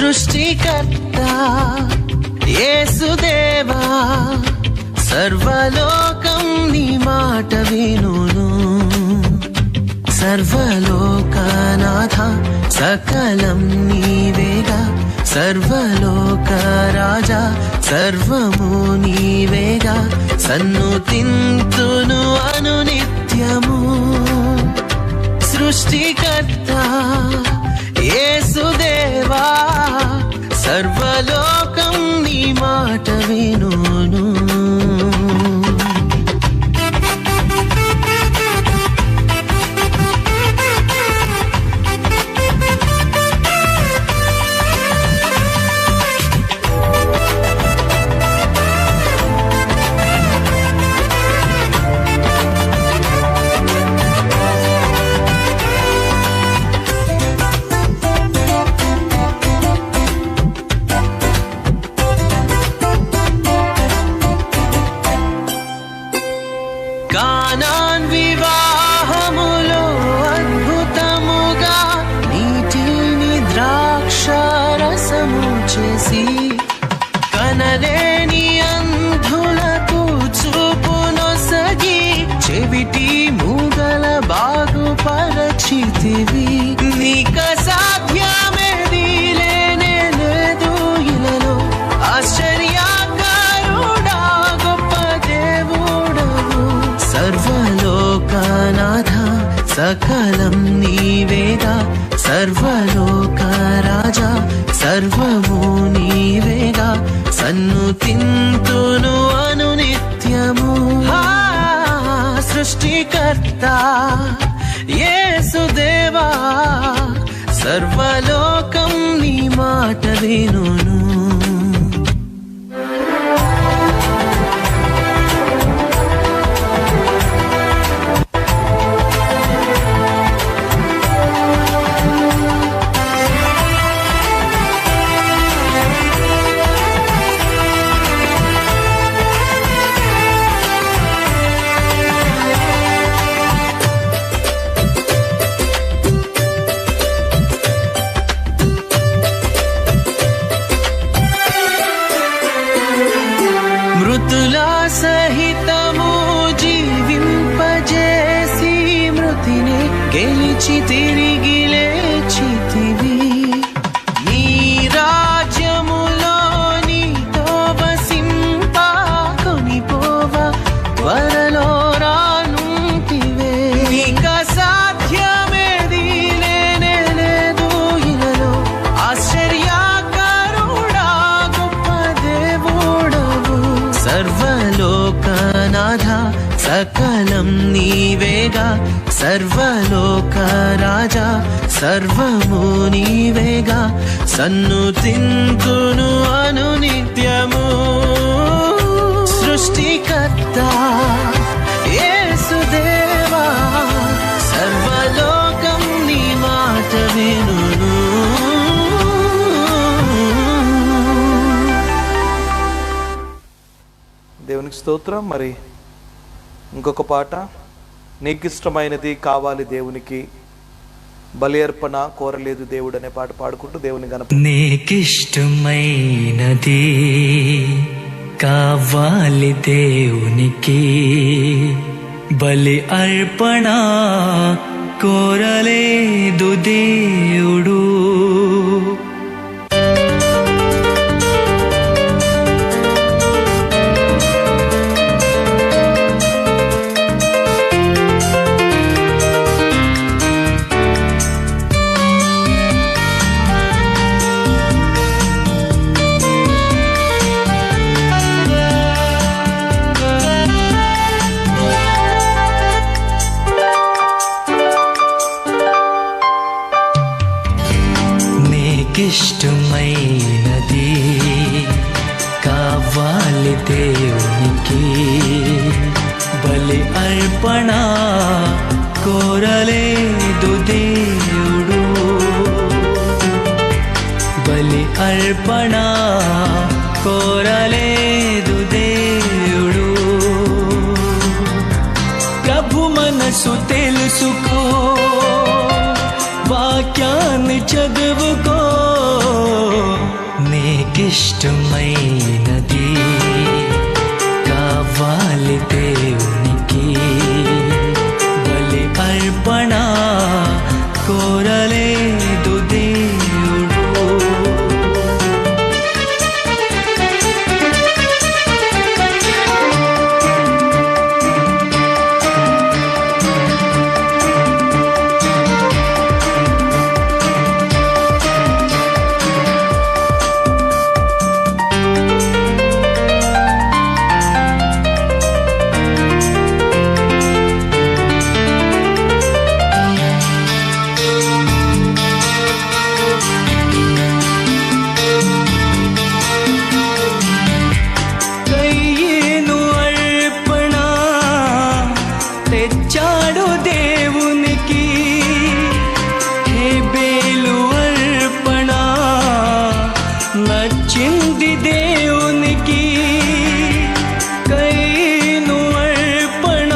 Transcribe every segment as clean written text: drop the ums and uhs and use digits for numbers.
సృష్టికర్త యేసుదేవా, సర్వలోకం నీ మాట వినును. సర్వలోకనాథ సకలం నీవేగా, సర్వలోక రాజా సర్వము నీవేగా. సన్నుతింతును అనునిత్యము సృష్టికర్త యేసుదేవా, సర్వలోకం నీ మాట వినును. కానాన్ వివాహములో అద్భుతముగా నీటిని ద్రాక్షారసము చేసి, కనలేని అంధులకు చూపునొసగి, చెవిటి మూగల బాగుపరచితివి. నీక సాధ్యమేది లేనే లేదు ఇలలో, ఆశ్చర్యకారుడా గొప్ప దేవుడవు. సర్వలోకనాథ సకలం నీవేగా, సర్వలోక రాజా సర్వము నీవేగా. సన్నుతింతును అనునిత్యము సృష్టికర్త యేసుదేవా, సర్వలోకం నీ మాట వినును. మృతుల సహితము జీవింపజేసి, మృతిని గెలిచి తిరిగి లేచితివి. నీ రాజ్యములో నీతో వసింప కొనిపోవ త్వరలో రానుంటివే. నీక సాధ్యమేది లేనే లేదు ఇలలో, ఆశ్చర్యకారుడా గొప్ప దేవుడవు. సర్వలోకనాథ సకలం నీవేగా, సర్వలోక రాజా సర్వము నీవేగా. సన్నుతింతును అనునిత్యము సృష్టికర్త యేసుదేవా, సర్వలోకం నీ మాట వినును. దేవునికి స్తోత్రం. మరి ఇంకొక పాట, నీకిష్టమైనది కావాలి దేవునికి, బలి అర్పణ కోరలేదు దేవుడు అనే పాట పాడుకుంటూ దేవుని గణపతి. నీకిష్టమైనది కావాలి దేవునికి, బలి అర్పణ కోరలేదు దేవుడు. నీకిష్టమైనది కావాలి దేవునికి, బలి అర్పణ కోరలేదు దేవుడు. బలి అర్పణ కోరలేదు దేవుడు. ప్రభు మనసు తెలుసుకో, వాక్యాన్ని చదువుకో, నీకిష్టమైనది కావాలి దేవునికి, బలి అర్పణ కోరలేదు దేవుడు. కయ్యేను అర్పణ తెచ్చాడు దేవునికి, హేబేలు అర్పణ నచ్చింది దేవునికి. కయ్యేను అర్పణ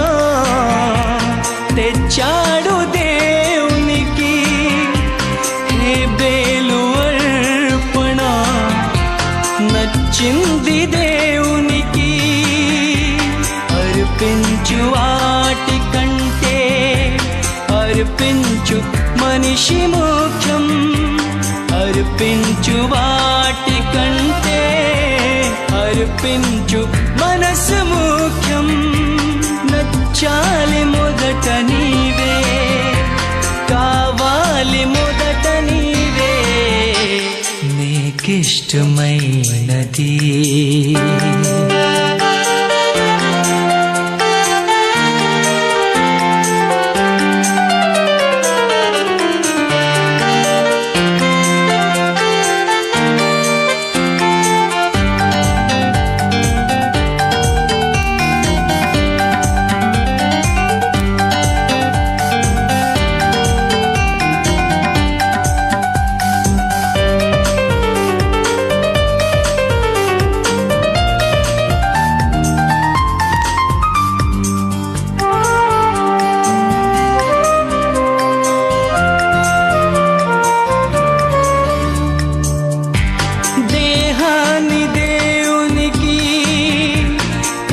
తెచ్చాడు దేవునికి, హేబేలు అర్పణ నచ్చింది దేవునికి. అర్పించు వాటి కంటే అర్పించు మనిషి ముఖ్యం, అర్పించు వాటి కంటే అర్పించు మనసు ముఖ్యం. నచ్చాలి మొదట నీవే, కావాలి మొదట నీవే, నీకిష్టమైనది. దేహాన్ని దేవునికి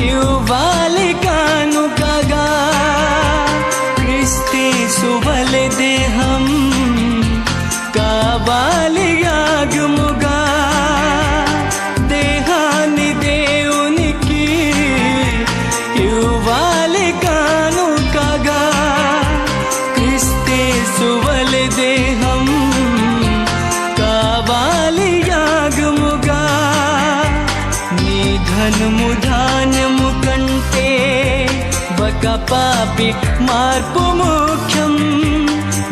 ఇవ్వాలి కానుకగా, క్రీస్తు వలె దేహం కావాలి యాగముగా. దేహాన్ని దేవునికి ఇవ్వాలి కానుకగా, క్రీస్తు వలె దేహం కావాలి యాగముగా. నీ ధనము ధాన్యము కంటే ఒక పాపి మార్పు ముఖ్యం,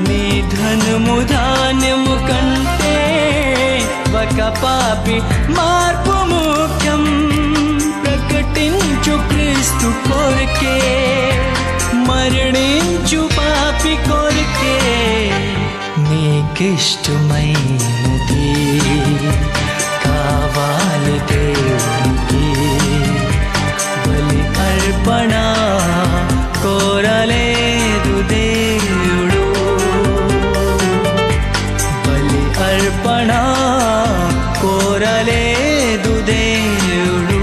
నీ ధనము ధాన్యము కంటే ఒక పాపి మార్పు ముఖ్యం. ప్రకటించు క్రీస్తు కొరకే, మరణించు పాపి కొరకే, నీకిష్టమైనది కావాలి దేవునికి, బలి అర్పణ కోరలేదు దేవుడు, బలి అర్పణ కోరలేదు దేవుడు.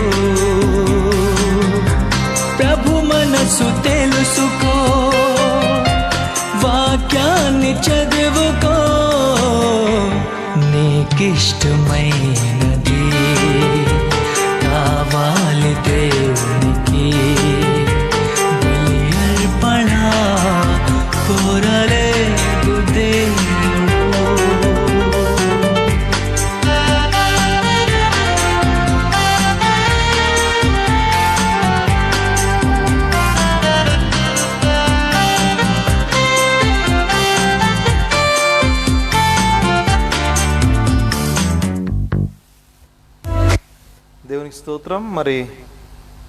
ప్రభు మనసు తెలుసుకో, వాక్యాన్ని చదువుకో, నీకిష్టమైనది కావాలి దేవునికి, బలి అర్పణ కోరలేదు దేవుడు. దేవునికి స్తోత్రం. మరి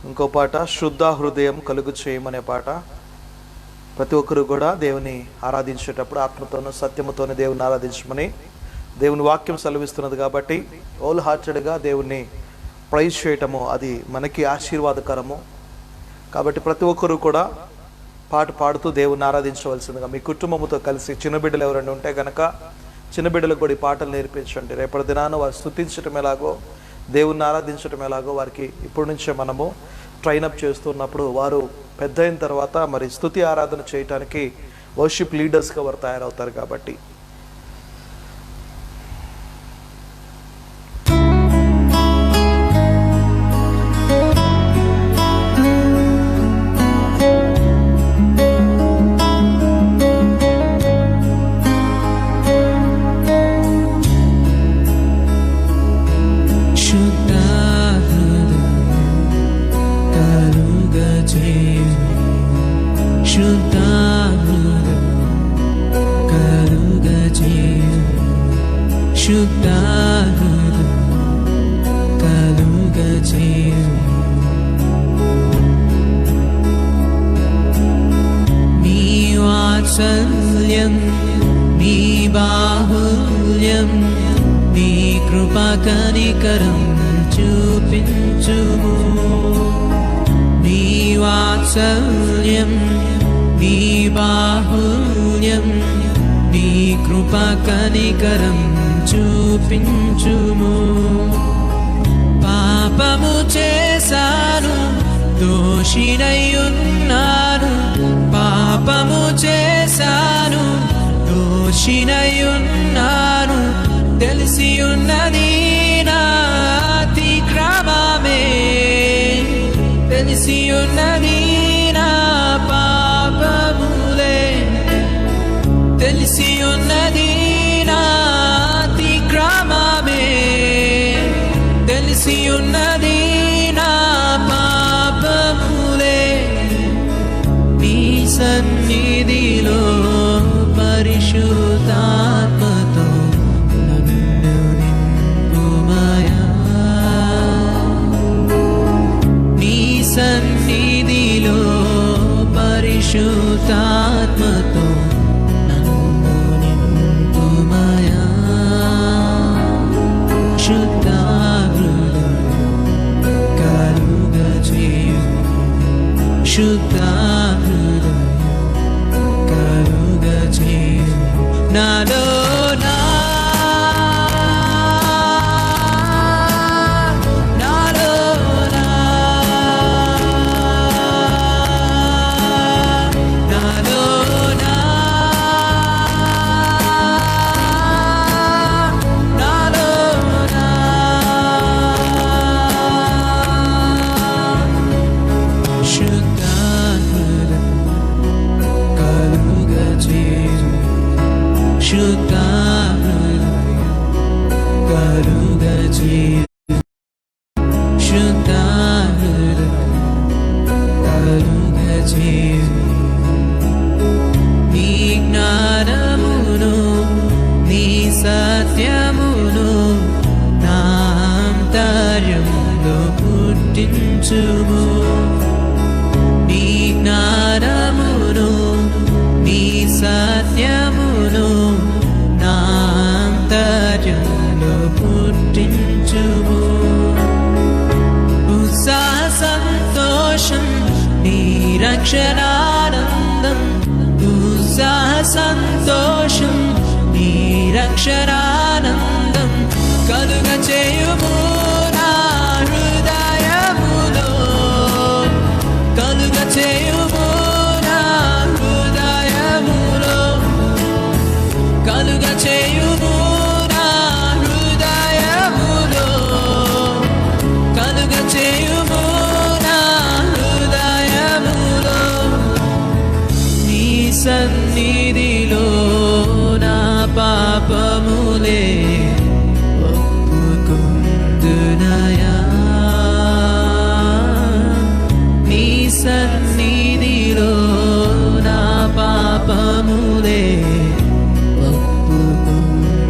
ఇంకో పాట, శుద్ధ హృదయం కలుగు చేయమనే పాట. ప్రతి ఒక్కరు కూడా దేవుని ఆరాధించేటప్పుడు ఆత్మతోనూ సత్యముతోనూ దేవుని ఆరాధించమని దేవుని వాక్యం సెలవిస్తున్నది. కాబట్టి హోల్ హార్టెడ్గా దేవుణ్ణి ప్రైజ్ చేయటము అది మనకి ఆశీర్వాదకరము. కాబట్టి ప్రతి ఒక్కరు కూడా పాట పాడుతూ దేవుని ఆరాధించవలసిందిగా మీ కుటుంబంతో కలిసి, చిన్న బిడ్డలు ఎవరైనా ఉంటే కనుక చిన్న బిడ్డలకు కూడా ఈ పాటలు నేర్పించండి. రేపటి దినాన వారు స్తుతించటం ఎలాగో దేవుణ్ణి ఆరాధించడం ఎలాగో వారికి ఇప్పటి నుంచే మనము ట్రైనప్ చేస్తున్నప్పుడు వారు పెద్ద అయిన తర్వాత మరి స్తుతి ఆరాధన చేయటానికి వర్షిప్ లీడర్స్గా వారు తయారవుతారు. కాబట్టి నీ బాహుల్యం నీ కృపా కనికరం చూపించుము. నీ వాత్సల్యం నీ బాహుల్యం నీ కృపా కనికరం చూపించుము. పాపము చేశాను దోషినయ్యున్నాను, పాపము చేశాను దోషినయ్యున్నాను, తెలిసి ఉన్నది నా అతిక్రమమే, తెలిసి ఉన్నది నా పాపములే, తెలిసి ఉన్నది నా అతిక్రమమే, తెలిసి ఉన్నది నా పాపములే. నీ సన్నిధిలో పరిశుద్ధాత్మతో నన్ను నింపుమయా, నీ సన్నిధిలో పరిశుద్ధాత్మతో నన్ను నింపుమయా. శుద్ధ హృదయం కలుగజేయు, శుద్ధ హృదయం కలుగజేయు. నాలో శుద్ధ కలుగజేయు, శుద్ధ కలుగజేయు. నీ జ్ఞానమును నీ సత్యమును నా అంతర్యంలో పుట్టించుము. నీ జ్ఞానమును నీ సత్యమును నా అంతర్యంలో పుట్టించుము. ఉత్సాహ సంతోషం నీ రక్షణానందం, ఉత్సాహ సంతోషం నీ రక్షణానందం కలుగజేయుము నా హృదయములో, కలుగజేయుము నా హృదయములో, కలుగజేయుము నా హృదయములో, కలుగజేయుము నా హృదయములో. నీ సన్నిధిలో నా పాపములే ఒప్పుకుందునయా, నీ సన్నిధిలో నా పాపములే ఒప్పుకుందునయా.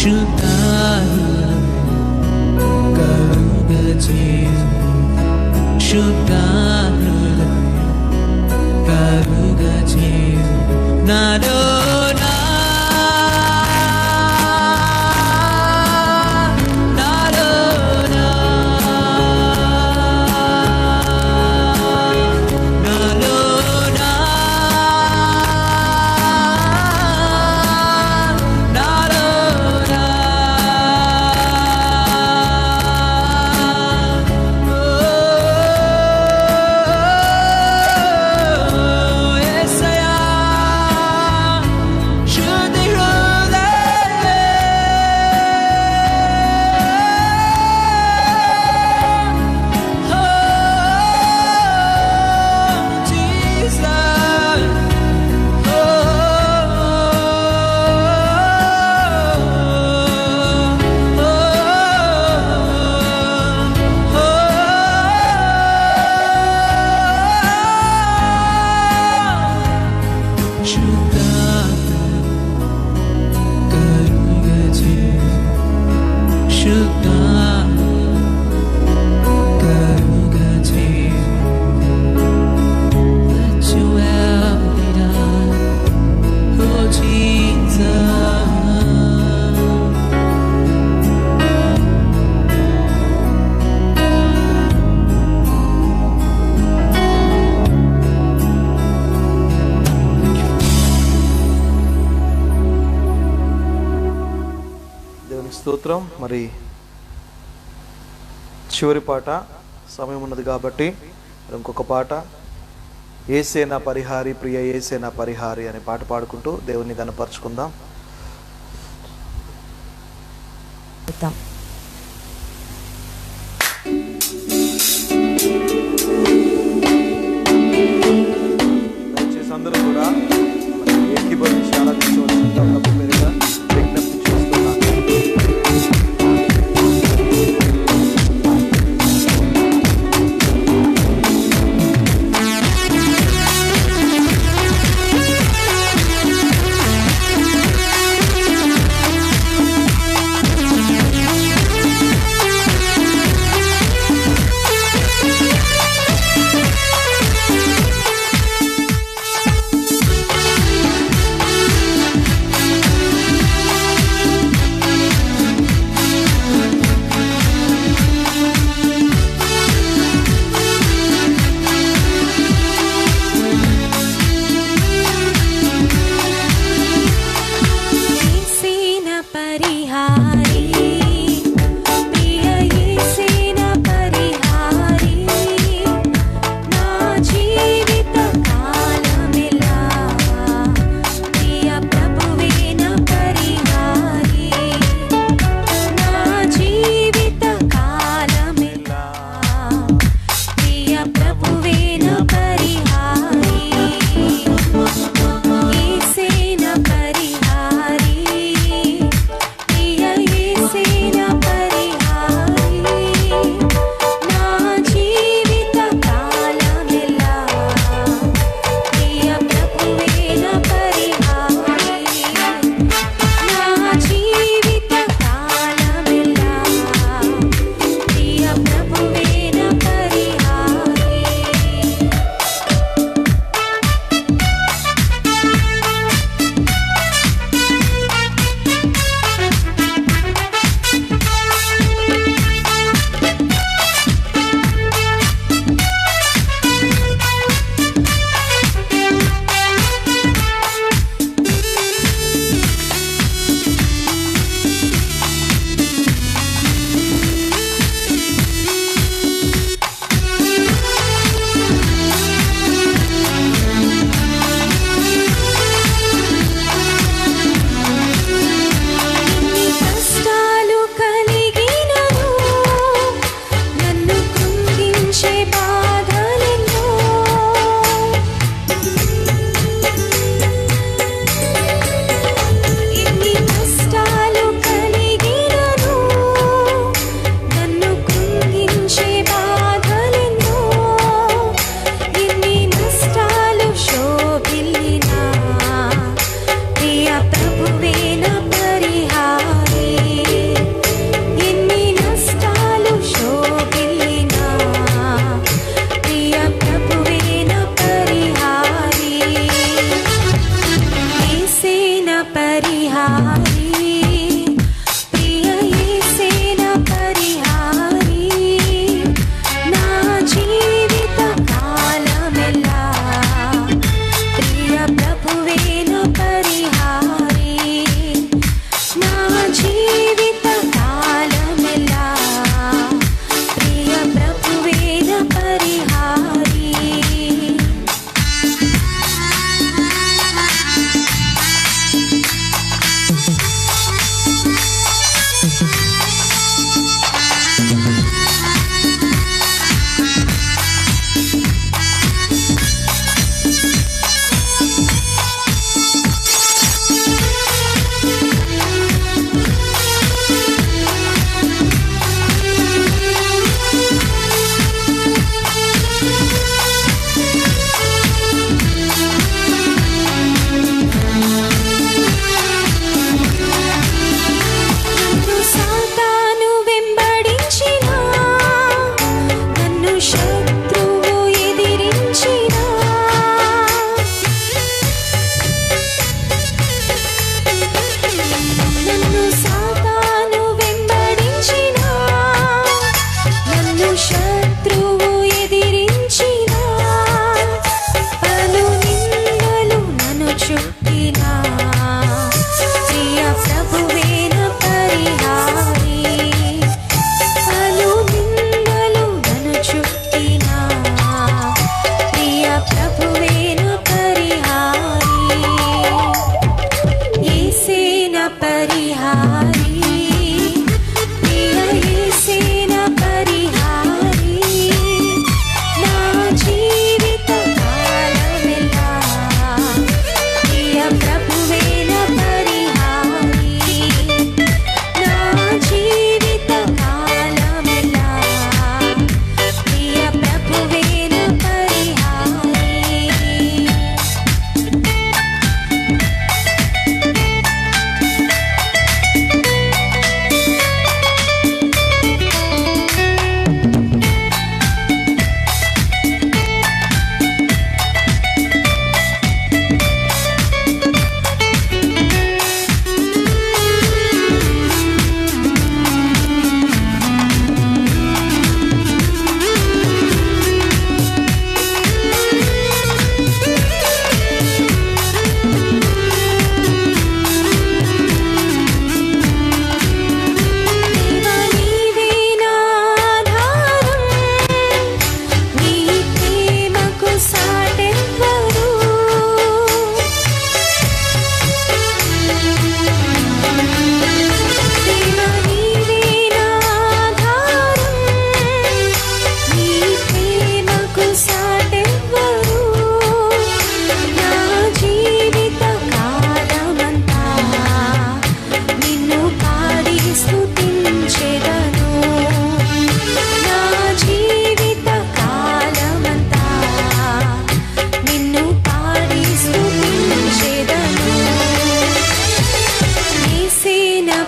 శుద్ధ కలుగజేయు, శుద్ధ కలుగజేయు. నాలో స్తోత్రం. మరి చివరి పాట, సమయం ఉన్నది కాబట్టి ఇంకొక పాట, యేసే నా పరిహారి ప్రియ యేసే నా పరిహారి అనే పాట పాడుకుంటూ దేవుని గణపరచుకుందాం. దయచేసి అందరూ కూడా ఏకీభవించి ఆరాధించవలసిందిగా ప్రభు పేరుగా విజ్ఞప్తి చేస్తున్నాను.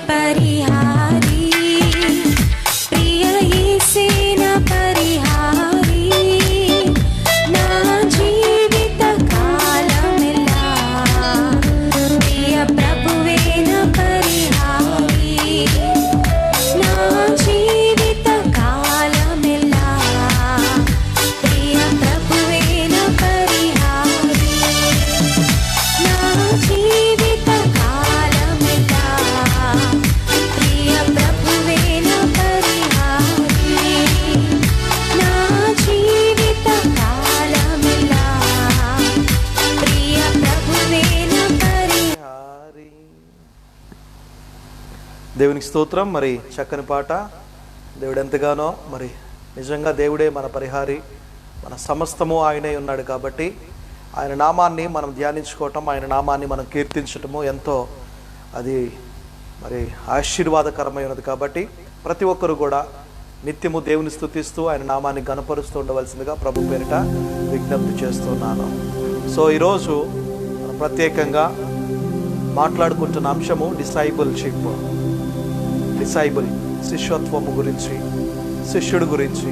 పరిహారీ ప్రియ యేసేన పరిహారీ నా జీవిత కాలమెల్లా ప్రియ ప్రభువేన పరిహారీ నా జీవిత కాలమెల్లా ప్రియ ప్రభువేన పరిహారీ నా జీవిత కాలమెల్లా ప్రియ ప్రభువేన పరిహారీ నా జీవిత కాలమెల్లా ప్రియ ప్రభువేన పరిహారీ. దేవునికి స్తోత్రం. మరి చక్కని పాట. దేవుడు ఎంతగానో మరి నిజంగా దేవుడే మన పరిహారి, మన సమస్తము ఆయనే ఉన్నాడు కాబట్టి ఆయన నామాన్ని మనం ధ్యానించుకోవటం, ఆయన నామాన్ని మనం కీర్తించటము ఎంతో అది మరి ఆశీర్వాదకరమై ఉన్నది. కాబట్టి ప్రతి ఒక్కరు కూడా నిత్యము దేవుని స్తుతిస్తూ ఆయన నామాన్ని గణపరుస్తూ ఉండవలసిందిగా ప్రభు పేరిట విజ్ఞప్తి చేస్తున్నాను. సో ఈరోజు మనం ప్రత్యేకంగా మాట్లాడుకుంటున్న అంశము డిసైబుల్షిప్. డిసైబుల్ శిష్యత్వము గురించి, శిష్యుడి గురించి.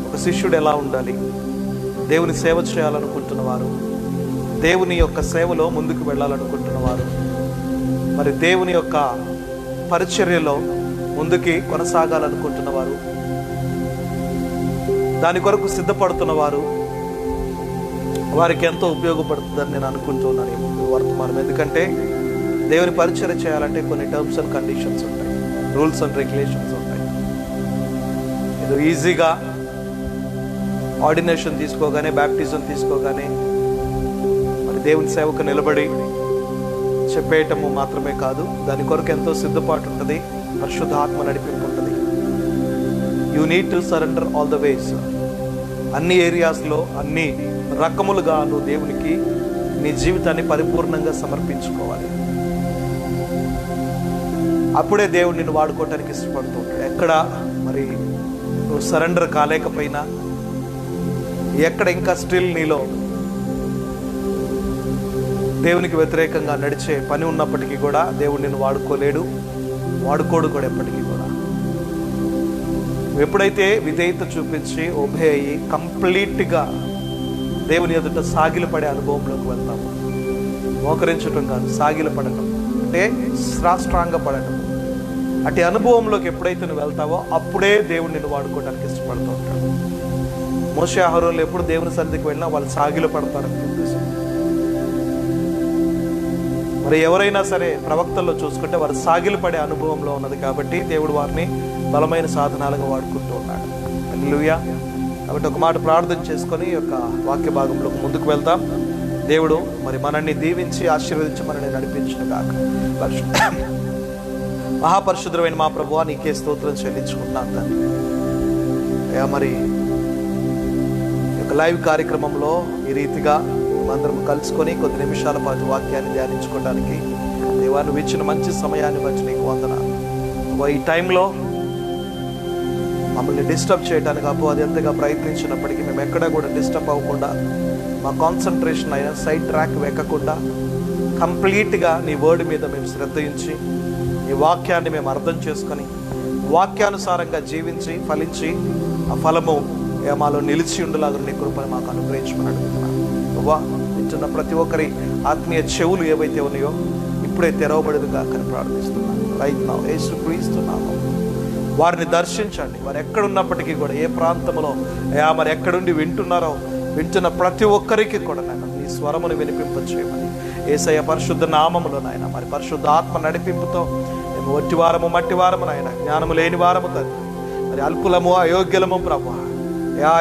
ఒక శిష్యుడు ఎలా ఉండాలి, దేవుని సేవ చేయాలనుకుంటున్నవారు, దేవుని యొక్క సేవలో ముందుకు వెళ్ళాలనుకుంటున్నవారు, మరి దేవుని యొక్క పరిచర్యలో ముందుకి కొనసాగాలనుకుంటున్నవారు, దాని కొరకు సిద్ధపడుతున్నవారు, వారికి ఎంతో ఉపయోగపడుతుందని నేను అనుకుంటున్నాను ఈ వర్తమానం. ఎందుకంటే దేవుని పరిచర్య చేయాలంటే కొన్ని టర్మ్స్ అండ్ కండిషన్స్ ఉంటాయి, రూల్స్ అండ్ రెగ్యులేషన్స్ ఉంటాయి. ఏదో ఈజీగా ఆర్డినేషన్ తీసుకోగానే, బ్యాప్టిజం తీసుకోగానే మరి దేవుని సేవకు నిలబడి చెప్పేయటము మాత్రమే కాదు, దాని కొరకు ఎంతో సిద్ధపాటు ఉంటుంది, పరిశుద్ధాత్మ నడిపింపు ఉంటుంది. You need to surrender all the ways. అన్ని ఏరియాస్లో అన్ని రకములుగా నువ్వు దేవునికి నీ జీవితాన్ని పరిపూర్ణంగా సమర్పించుకోవాలి. అప్పుడే దేవుడు నిన్ను వాడుకోవటానికి ఇష్టపడుతూ ఉంటాడు. ఎక్కడ మరి నువ్వు సరెండర్ కాలేకపోయినా, ఎక్కడ ఇంకా స్టిల్ నీలో దేవునికి వ్యతిరేకంగా నడిచే పని ఉన్నప్పటికీ కూడా దేవుడు నిన్ను వాడుకోలేడు, వాడుకోడు కూడా ఎప్పటికీ కూడా. ఎప్పుడైతే విధేయత చూపించి ఒబే అయ్యి కంప్లీట్గా దేవుని ఎదుట సాగిలపడే అనుభవంలోకి వెళ్తాము. మోకరించటం కాదు, సాగిలపడటం అంటే సాష్టాంగపడటం. అటు అనుభవంలోకి ఎప్పుడైతే నువ్వు వెళ్తావో అప్పుడే దేవుడు నిన్ను వాడుకోవడానికి ఇష్టపడుతూ ఉంటాడు. మోషే అహరోన్లు ఎప్పుడు దేవుని సన్నిధికి వెళ్ళినా వాళ్ళు సాగిల పడతారని ఉద్దేశం. మరి ఎవరైనా సరే ప్రవక్తల్లో చూసుకుంటే వారు సాగిల పడే అనుభవంలో ఉన్నది కాబట్టి దేవుడు వారిని బలమైన సాధనాలుగా వాడుకుంటూ ఉన్నాడు. హల్లెలూయా. కాబట్టి ఒక మాట ప్రార్థన చేసుకొని ఈ యొక్క వాక్య భాగంలోకి ముందుకు వెళ్తాం. దేవుడు మరి మనల్ని దీవించి ఆశీర్వదించి మనల్ని నడిపించిన గాక. మహాపరిశుద్ధమైన మా ప్రభువా, నీకే స్తోత్రం చెల్లించుకుంటున్నాను తండ్రి. అయ్యా, మరి ఈ యొక్క లైవ్ కార్యక్రమంలో ఈ రీతిగా మేమందరం కలుసుకొని కొద్ది నిమిషాల పాటు వాక్యాన్ని ధ్యానించుకోవడానికి దేవా నువ్వు ఇచ్చిన మంచి సమయాన్ని బట్టి నీకు వందనాలు. ఈ టైంలో మమ్మల్ని డిస్టర్బ్ చేయడానికి అది ఎంతగా ప్రయత్నించినప్పటికీ మేము ఎక్కడా కూడా డిస్టర్బ్ అవ్వకుండా, మా కాన్సన్ట్రేషన్ అయినా సైడ్ ట్రాక్ వెక్కకుండా కంప్లీట్గా నీ వర్డ్ మీద మేము శ్రద్ధయించి నీ వాక్యాన్ని మేము అర్థం చేసుకొని వాక్యానుసారంగా జీవించి ఫలించి ఆ ఫలము మాలో నిలిచి ఉండేలాగా నీ కృపను మాకు అనుగ్రహించమని అడుగుతున్నాను. నువ్వా వింటున్న ప్రతి ఒక్కరి ఆత్మీయ చెవులు ఏవైతే ఉన్నాయో ఇప్పుడే తెరవబడదుగా అని ప్రార్థిస్తున్నాను. రైట్ నౌ యేసుక్రీస్తున్నాను. వారిని దర్శించండి. వారు ఎక్కడున్నప్పటికీ కూడా, ఏ ప్రాంతంలో మరి ఎక్కడుండి వింటున్న ప్రతి ఒక్కరికి కూడా నాయన నీ స్వరమును వినిపింపచేయమని యేసయ్య పరిశుద్ధ నామములో నాయన మరి పరిశుద్ధ ఆత్మ నడిపింపుతో మేము ఒట్టివారము మట్టివారము నాయన, జ్ఞానము లేని వారము తండ్రి, మరి అల్పులము అయోగ్యులము ప్రభువా,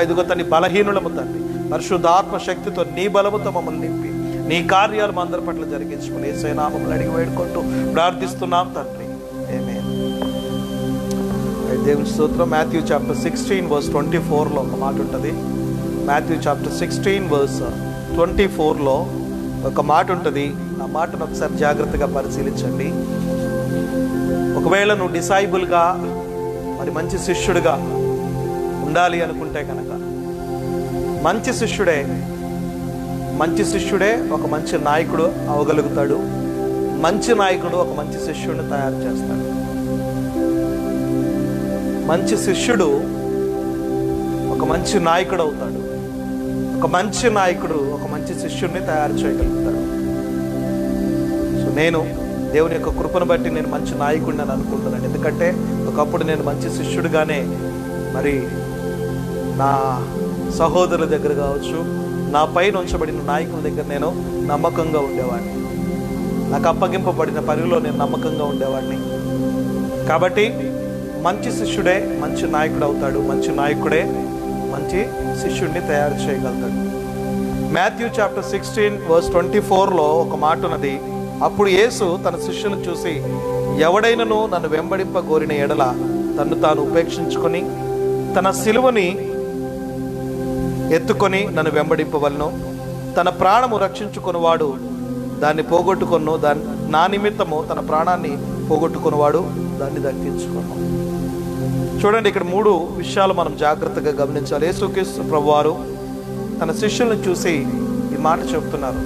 ఇదిగో తండ్రి బలహీనులము తండ్రి, పరిశుద్ధ ఆత్మ శక్తితో నీ బలముతో మమ్మల్ని నింపి నీ కార్యాలు మా అందరి పట్ల జరిగించుకుని యేసయ్య నామములో అడిగి వేడుకుంటూ ప్రార్థిస్తున్నాం తండ్రి. ఆమేన్. దేవుని స్తోత్రం. మాథ్యూ చాప్టర్ 16 verse 24లో ఒక మాట ఉంటుంది. మాథ్యూ చాప్టర్ 16 verse 24లో ఒక మాట ఉంటుంది. ఆ మాటను ఒకసారి జాగ్రత్తగా పరిశీలించండి. ఒకవేళ నువ్వు డిసైబుల్గా మరి మంచి శిష్యుడిగా ఉండాలి అనుకుంటే కనుక, మంచి శిష్యుడే ఒక మంచి నాయకుడు అవగలుగుతాడు. మంచి నాయకుడు ఒక మంచి శిష్యుడిని తయారు చేస్తాడు. మంచి శిష్యుడు ఒక మంచి నాయకుడు అవుతాడు. ఒక మంచి నాయకుడు ఒక మంచి శిష్యుడిని తయారు చేయగలుగుతాడు. సో నేను దేవుని యొక్క కృపను బట్టి నేను మంచి నాయకుడిని అని అనుకుంటున్నాను. ఎందుకంటే ఒకప్పుడు నేను మంచి శిష్యుడిగానే మరి నా సహోదరుల దగ్గర కావచ్చు, నా పైన ఉంచబడిన నాయకుల దగ్గర నేను నమ్మకంగా ఉండేవాడిని. నాకు అప్పగింపబడిన పనిలో నేను నమ్మకంగా ఉండేవాడిని. కాబట్టి మంచి శిష్యుడే మంచి నాయకుడు అవుతాడు. మంచి నాయకుడే మంచి శిష్యుడిని తయారు చేయగలుగుతాడు. మాథ్యూ చాప్టర్ 16:24 ఒక మాట ఉన్నది. అప్పుడు యేసు తన శిష్యులను చూసి, ఎవడైనను నన్ను వెంబడింపగోరిన ఎడల తన్ను తాను ఉపేక్షించుకొని తన సిలువని ఎత్తుకొని నన్ను వెంబడింపవలను. తన ప్రాణము రక్షించుకున్నవాడు దాన్ని పోగొట్టుకొను, నా నిమిత్తము తన ప్రాణాన్ని పోగొట్టుకున్నవాడు దాన్ని దక్కించుకొను. చూడండి, ఇక్కడ 3 విషయాలు మనం జాగ్రత్తగా గమనించాలి. యేసుక్రీస్తు ప్రభువారు తన శిష్యులను చూసి ఈ మాట చెప్తున్నారు.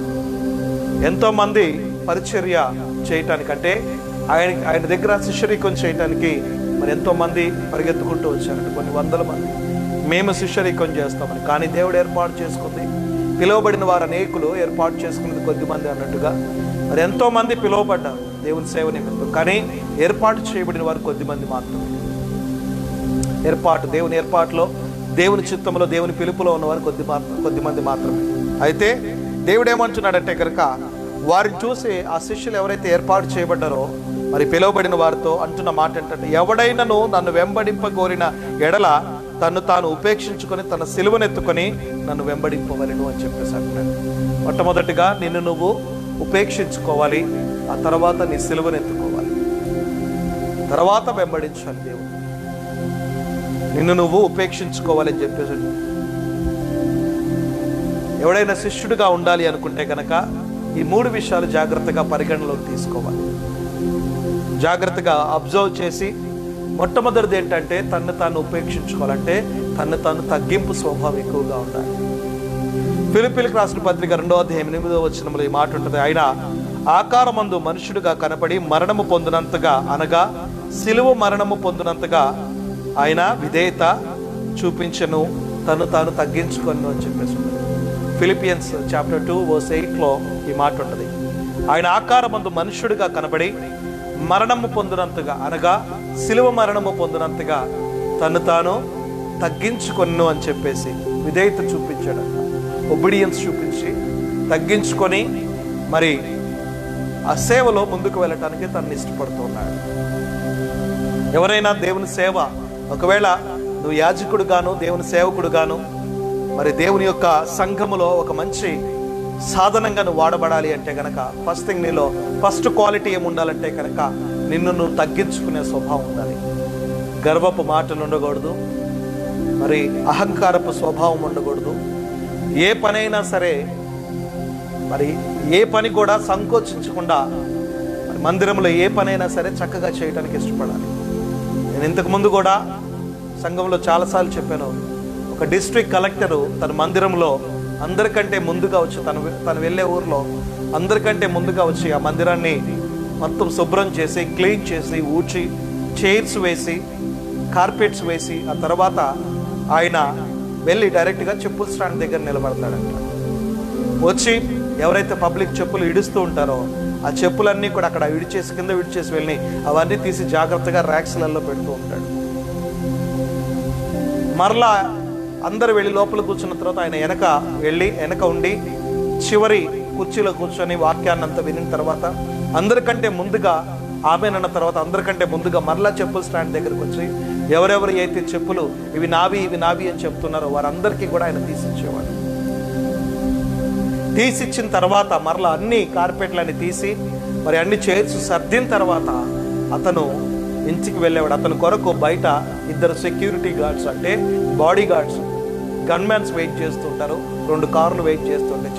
ఎంతోమంది పరిచర్య చేయటానికంటే ఆయన దగ్గర శిష్యరికం చేయటానికి మరి ఎంతోమంది పరిగెత్తుకుంటూ వచ్చారంట. కొన్ని వందల మంది మేము శిష్యరికం చేస్తామని. కానీ దేవుడు ఏర్పాటు చేసుకుంది, పిలువబడిన వారు అనేకులు, ఏర్పాటు చేసుకున్నది కొద్దిమంది అన్నట్టుగా మరి ఎంతోమంది పిలువబడ్డారు దేవుని సేవ నిమిత్తం. కానీ ఏర్పాటు చేయబడిన వారు కొద్దిమంది మాత్రమే. దేవుని ఏర్పాటులో, దేవుని చిత్తంలో, దేవుని పిలుపులో ఉన్నవారు కొద్దిమంది మాత్రమే. అయితే దేవుడు ఏమంటున్నాడంటే కనుక వారిని చూసి ఆ శిష్యులు ఎవరైతే ఏర్పాటు చేయబడ్డారో మరి పిలువబడిన వారితో అంటున్న మాట ఏంటంటే, ఎవడైనను నన్ను వెంబడింపగోరిన ఎడల తను తాను ఉపేక్షించుకొని తన సిలువనెత్తుకొని నన్ను వెంబడింపవలను అని చెప్పేసి అంటున్నాడు. మొట్టమొదటిగా నిన్ను నువ్వు ఉపేక్షించుకోవాలి, ఆ తర్వాత నీ సిలువనెత్తుకోవాలి, తర్వాత వెంబడించాలి దేవుడు. నిన్ను నువ్వు ఉపేక్షించుకోవాలని చెప్పేసి, ఎవడైనా శిష్యుడిగా ఉండాలి అనుకుంటే కనుక ఈ 3 విషయాలు జాగ్రత్తగా పరిగణలోకి తీసుకోవాలి. జాగ్రత్తగా అబ్జర్వ్ చేసి, మొట్టమొదటిది ఏంటంటే తన్ను తాను ఉపేక్షించుకోవాలంటే తన్ను తాను తగ్గింపు స్వభావం ఎక్కువగా ఉండాలి. ఫిలిప్పీయులకు రాసిన పత్రిక 2:8 ఈ మాట ఉంటుంది. ఆయన ఆకారమందు మనుషుడిగా కనపడి మరణము పొందినంతగా, అనగా సిలువ మరణము పొందినంతగా ఆయన విధేయత చూపించను, తను తాను తగ్గించుకొను అని చెప్పేసి. ఫిలిపియన్స్ చాప్టర్ 2:8 ఈ మాట ఉంటుంది. ఆయన ఆకారమందు మనుష్యుడిగా కనబడి మరణము పొందినంతగా, అనగా సిలువ మరణము పొందినంతగా తను తాను తగ్గించుకొను అని చెప్పేసి విధేయత చూపించాడు. ఒబీడియన్స్ చూపించి తగ్గించుకొని మరి ఆ సేవలో ముందుకు వెళ్ళటానికి తను ఇష్టపడుతున్నాడు. ఎవరైనా దేవుని సేవ, ఒకవేళ నువ్వు యాజకుడు గాను దేవుని సేవకుడు గాను మరి దేవుని యొక్క సంఘములో ఒక మంచి సాధనంగా నువ్వు వాడబడాలి అంటే కనుక ఫస్ట్ థింగ్ నీలో ఫస్ట్ క్వాలిటీ ఏముండాలంటే కనుక నిన్ను నువ్వు తగ్గించుకునే స్వభావం ఉండాలి. గర్వపు మాటలు ఉండకూడదు, మరి అహంకారపు స్వభావం ఉండకూడదు. ఏ పనైనా సరే మరి ఏ పని కూడా సంకోచించకుండా మరి మందిరంలో ఏ పనైనా సరే చక్కగా చేయడానికి ఇష్టపడాలి. నేను ఇంతకుముందు కూడా సంఘంలో చాలాసార్లు చెప్పాను, ఒక డిస్ట్రిక్ట్ కలెక్టరు తన మందిరంలో అందరికంటే ముందుగా వచ్చి తను వెళ్ళే ఊర్లో అందరికంటే ముందుగా వచ్చి ఆ మందిరాన్ని మొత్తం శుభ్రం చేసి, క్లీన్ చేసి, ఊడ్చి, చైర్స్ వేసి, కార్పెట్స్ వేసి, ఆ తర్వాత ఆయన వెళ్ళి డైరెక్ట్గా చెప్పుల స్టాండ్ దగ్గర నిలబడతాడంట. వచ్చి ఎవరైతే పబ్లిక్ చెప్పులు ఇడుస్తూ ఉంటారో ఆ చెప్పులన్నీ కూడా అక్కడ కింద విడిచేసి వెళ్ళి అవన్నీ తీసి జాగ్రత్తగా ర్యాక్స్లలో పెడుతూ ఉంటాడు. మరలా అందరు వెళ్ళి లోపల కూర్చున్న తర్వాత ఆయన వెనక ఉండి చివరి కుర్చీలో కూర్చొని వాక్యాన్నంతా వినిన తర్వాత అందరికంటే ముందుగా ఆమెనన్న తర్వాత అందరికంటే ముందుగా మరలా చెప్పుల స్టాండ్ దగ్గరకు వచ్చి ఎవరెవరు అయితే చెప్పులు ఇవి నావి అని చెప్తున్నారో వారందరికీ కూడా ఆయన తీసిచ్చేవాడు. తీసిచ్చిన తర్వాత మరలా అన్ని కార్పెట్లని తీసి మరి అన్ని చైర్స్ సర్దిన తర్వాత అతను ఇంటికి వెళ్ళేవాడు. అతని కొరకు బయట 2 సెక్యూరిటీ గార్డ్స్, అంటే బాడీ గార్డ్స్, గన్మ్యాన్స్ వెయిట్ చేస్తుంటారు. 2 కార్లు వెయిట్ చేస్తుంటాయి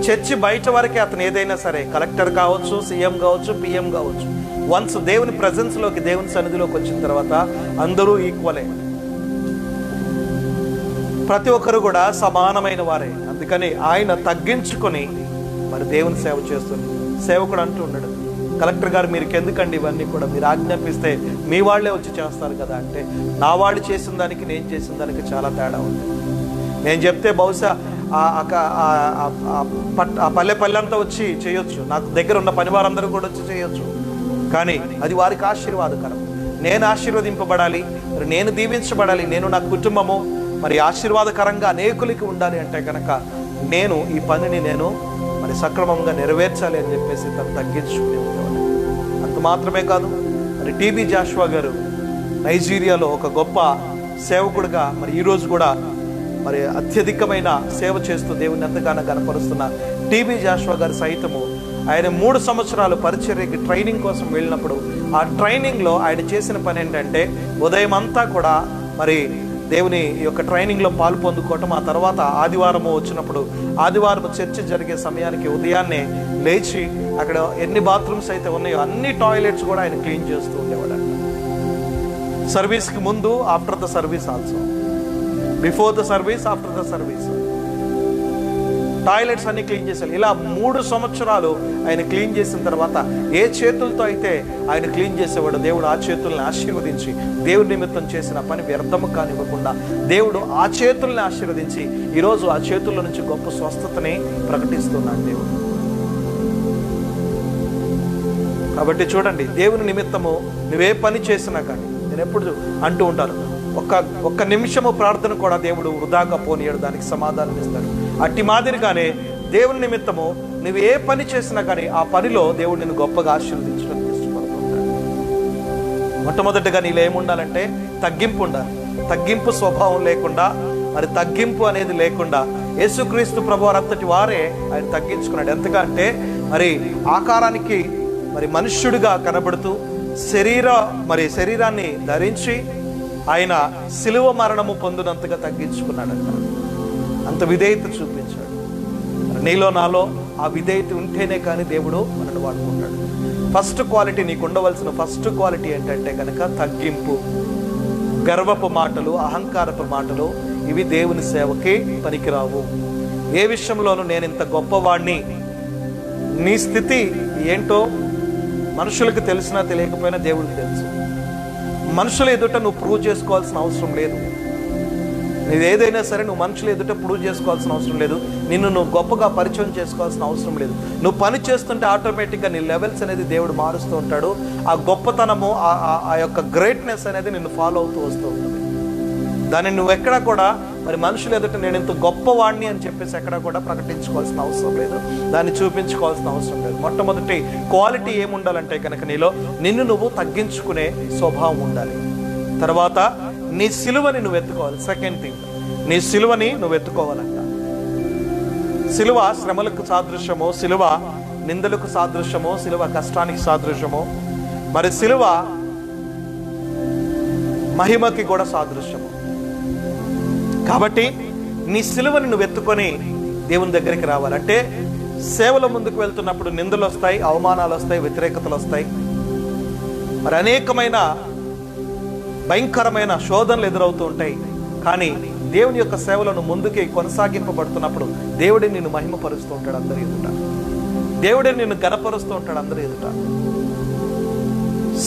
చర్చి బయట వరకే. అతను ఏదైనా సరే కలెక్టర్ కావచ్చు, సీఎం కావచ్చు, పిఎం కావచ్చు, వన్స్ దేవుని ప్రెజెన్స్లోకి, దేవుని సన్నిధిలోకి వచ్చిన తర్వాత అందరూ ఈక్వలే, ప్రతి ఒక్కరు కూడా సమానమైన వారే. అందుకని ఆయన తగ్గించుకొని మరి దేవుని సేవ చేస్తుంది. సేవకుడు అంటూ ఉన్నాడు, కలెక్టర్ గారు మీరు ఎందుకండి ఇవన్నీ కూడా, మీరు ఆజ్ఞాపిస్తే మీ వాళ్ళే వచ్చి చేస్తారు కదా అంటే, నా వాళ్ళు చేసిన దానికి నేను చేసిన దానికి చాలా తేడా ఉంది. నేను చెప్తే బహుశా ఆ పల్లెంతా వచ్చి చేయొచ్చు, నాకు దగ్గర ఉన్న పని వారందరూ కూడా వచ్చి చేయొచ్చు, కానీ అది వారికి ఆశీర్వాదకరం. నేను ఆశీర్వదింపబడాలి, మరి నేను దీవించబడాలి, నేను నా కుటుంబము మరి ఆశీర్వాదకరంగా అనేకులకి ఉండాలి అంటే కనుక నేను ఈ పనిని నేను మరి సక్రమంగా నెరవేర్చాలి అని చెప్పేసి తను తగ్గించుకునే ఉండేవాడు. అంత మాత్రమే కాదు, మరి టీబీ జాషువా గారు నైజీరియాలో ఒక గొప్ప సేవకుడిగా మరి ఈరోజు కూడా మరి అత్యధికమైన సేవ చేస్తూ దేవుని ఎంతగానో కనపరుస్తున్న టీబీ జాషువా గారు సైతము ఆయన 3 సంవత్సరాలు పరిచర్యకి ట్రైనింగ్ కోసం వెళ్ళినప్పుడు ఆ ట్రైనింగ్లో ఆయన చేసిన పని ఏంటంటే ఉదయం అంతా కూడా మరి దేవుని యొక్క ట్రైనింగ్లో పాలు పొందుకోవటం, ఆ తర్వాత ఆదివారము వచ్చినప్పుడు ఆదివారం చర్చ జరిగే సమయానికి ఉదయాన్నే లేచి అక్కడ ఎన్ని బాత్రూమ్స్ అయితే ఉన్నాయో అన్ని టాయిలెట్స్ కూడా ఆయన క్లీన్ చేస్తూ ఉండేవాడు. సర్వీస్కి ముందు, after the service also, before the service, after the service toilets అన్ని క్లీన్ చేశారు. ఇలా 3 సంవత్సరాలు ఆయన క్లీన్ చేసిన తర్వాత ఏ చేతులతో అయితే ఆయన క్లీన్ చేసేవాడు, దేవుడు ఆ చేతుల్ని ఆశీర్వదించి దేవుడి నిమిత్తం చేసిన పని వ్యర్థము కానివ్వకుండా దేవుడు ఆ చేతుల్ని ఆశీర్వదించి ఈరోజు ఆ చేతుల్లో నుంచి గొప్ప స్వస్థతని ప్రకటిస్తున్నాడు దేవుడు. కాబట్టి చూడండి, దేవుని నిమిత్తము నువ్వే పని చేసినా కానీ, నేను ఎప్పుడు అంటూ ఉంటాను, ఒక్క నిమిషము ప్రార్థన కూడా దేవుడు వృధాగా పోనీయడు, దానికి సమాధానం ఇస్తాడు. అట్టి మాదిరిగానే దేవుని నిమిత్తము నువ్వు ఏ పని చేసినా కానీ ఆ పనిలో దేవుడు నిన్ను గొప్పగా ఆశీర్వదించడానికి ఇష్టపడుతుంటాడు. మొట్టమొదటిగా నీలో ఏముండాలంటే తగ్గింపు ఉండాలి. తగ్గింపు స్వభావం లేకుండా, మరి తగ్గింపు అనేది లేకుండా యేసుక్రీస్తు ప్రభువారు అంతటి వారే ఆయన తగ్గించుకున్నాడు. ఎంతగా అంటే మరి ఆకారానికి మరి మనుష్యుడిగా కనబడుతూ శరీరాన్ని ధరించి ఆయన సిలువ మరణము పొందినంతగా తగ్గించుకున్నాడంట. అంత విధేయత చూపించాడు. నీలో నాలో ఆ విధేయత ఉంటేనే కానీ దేవుడు మనల్ని వాడుకుంటాడు. ఫస్ట్ క్వాలిటీ, నీకు ఉండవలసిన ఫస్ట్ క్వాలిటీ ఏంటంటే కనుక తగ్గింపు. గర్వపు మాటలు, అహంకారపు మాటలు ఇవి దేవుని సేవకి పనికిరావు. ఏ విషయంలోనూ నేను ఇంత గొప్పవాడిని, నీ స్థితి ఏంటో మనుషులకు తెలిసినా తెలియకపోయినా దేవుడికి తెలుసు. మనుషుల ఎదుట నువ్వు ప్రూవ్ చేసుకోవాల్సిన అవసరం లేదు. నువ్వు ఏదైనా సరే నువ్వు మనుషుల ఎదుట ప్రూవ్ చేసుకోవాల్సిన అవసరం లేదు. నిన్ను నువ్వు గొప్పగా పరిచయం చేసుకోవాల్సిన అవసరం లేదు. నువ్వు పని చేస్తుంటే ఆటోమేటిక్గా నీ లెవెల్స్ అనేది దేవుడు మారుస్తూ ఉంటాడు. ఆ గొప్పతనము, ఆ యొక్క గ్రేట్నెస్ అనేది నిన్ను ఫాలో అవుతూ వస్తూ ఉంటుంది. దాన్ని నువ్వు ఎక్కడా కూడా మరి మనుషులు ఎదుట నేను ఇంత గొప్పవాడిని అని చెప్పేసి ఎక్కడా కూడా ప్రకటించుకోవాల్సిన అవసరం లేదు, దాన్ని చూపించుకోవాల్సిన అవసరం లేదు. మొట్టమొదటి క్వాలిటీ ఏముండాలంటే కనుక నీలో నిన్ను నువ్వు తగ్గించుకునే స్వభావం ఉండాలి. తర్వాత నీ సిలువని నువ్వు ఎత్తుకోవాలి. సెకండ్ థింగ్, నీ సిలువని నువ్వు ఎత్తుకోవాలంట. సిలువ శ్రమలకు సాదృశ్యము, సిలువ నిందలకు సాదృశ్యము, సిలువ కష్టానికి సాదృశ్యము, మరి సిలువ మహిమకి కూడా సాదృశ్యము. కాబట్టి నీ సిలువని నువ్వు ఎత్తుకొని దేవుని దగ్గరికి రావాలంటే సేవల ముందుకు వెళ్తున్నప్పుడు నిందలు వస్తాయి, అవమానాలు వస్తాయి, వ్యతిరేకతలు వస్తాయి, మరి అనేకమైన భయంకరమైన శోధనలు ఎదురవుతూ ఉంటాయి. కానీ దేవుని యొక్క సేవలను ముందుకి కొనసాగింపబడుతున్నప్పుడు దేవుడే నిన్ను మహిమపరుస్తూ ఉంటాడు అందరి ఎదుట, దేవుడే నిన్ను గణపరుస్తూ ఉంటాడు అందరి ఎదుట.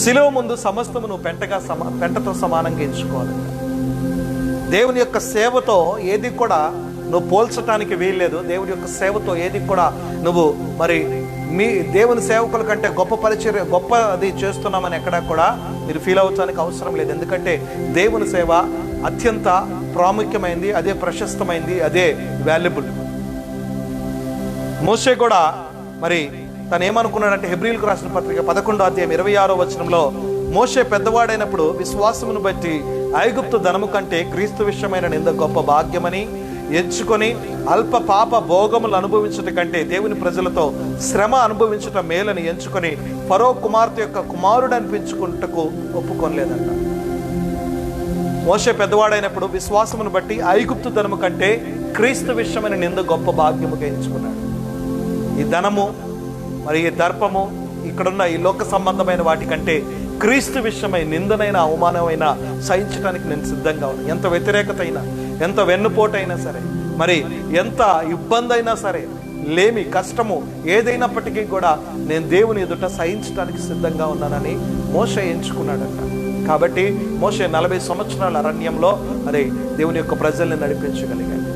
సిలువ ముందు సమస్తము నువ్వు పెంటతో సమానంగా ఎంచుకోవాలంట. దేవుని యొక్క సేవతో ఏది కూడా నువ్వు పోల్చడానికి వీల్లేదు. దేవుని యొక్క సేవతో ఏది కూడా నువ్వు మరి మీ దేవుని సేవకుల కంటే గొప్ప పరిచర్య, గొప్పది చేస్తున్నామని ఎక్కడా కూడా మీరు ఫీల్ అవడానికి అవసరం లేదు. ఎందుకంటే దేవుని సేవ అత్యంత ప్రాముఖ్యమైంది, అదే ప్రశస్తమైంది, అదే వాల్యుబుల్. మోషే కూడా మరి తను ఏమనుకున్నాడంటే హెబ్రీయులకు రాసిన పత్రిక 11వ అధ్యాయం 26వ వచనంలో మోషే పెద్దవాడైనప్పుడు విశ్వాసమును బట్టి ఐగుప్తు ధనము కంటే క్రీస్తు విషయమైన నింద గొప్ప భాగ్యమని ఎంచుకొని అల్ప పాప భోగములు అనుభవించట కంటే దేవుని ప్రజలతో శ్రమ అనుభవించట మేలని ఎంచుకొని ఫరో కుమార్తె యొక్క కుమారుడు అనిపించుకుంటకు ఒప్పుకోలేదంట. మోషే పెద్దవాడైనప్పుడు విశ్వాసమును బట్టి ఐగుప్తు ధనము కంటే క్రీస్తు విషయమైన నింద గొప్ప భాగ్యముగా ఎంచుకున్నాడు. ఈ ధనము మరి ఈ దర్పము ఇక్కడున్న ఈ లోక సంబంధమైన వాటికంటే క్రీస్తు విషయమై నిందనైన అవమానమైనా సహించడానికి నేను సిద్ధంగా ఉన్నాను. ఎంత వ్యతిరేకత అయినా, ఎంత వెన్నుపోటైనా సరే, మరి ఎంత ఇబ్బంది అయినా సరే, లేమి, కష్టము ఏదైనప్పటికీ కూడా నేను దేవుని ఎదుట సహించడానికి సిద్ధంగా ఉన్నానని మోషే ఎంచుకున్నాడట. కాబట్టి మోషే 40 సంవత్సరాల అరణ్యంలో మరి దేవుని యొక్క ప్రజల్ని నడిపించగలిగాడు.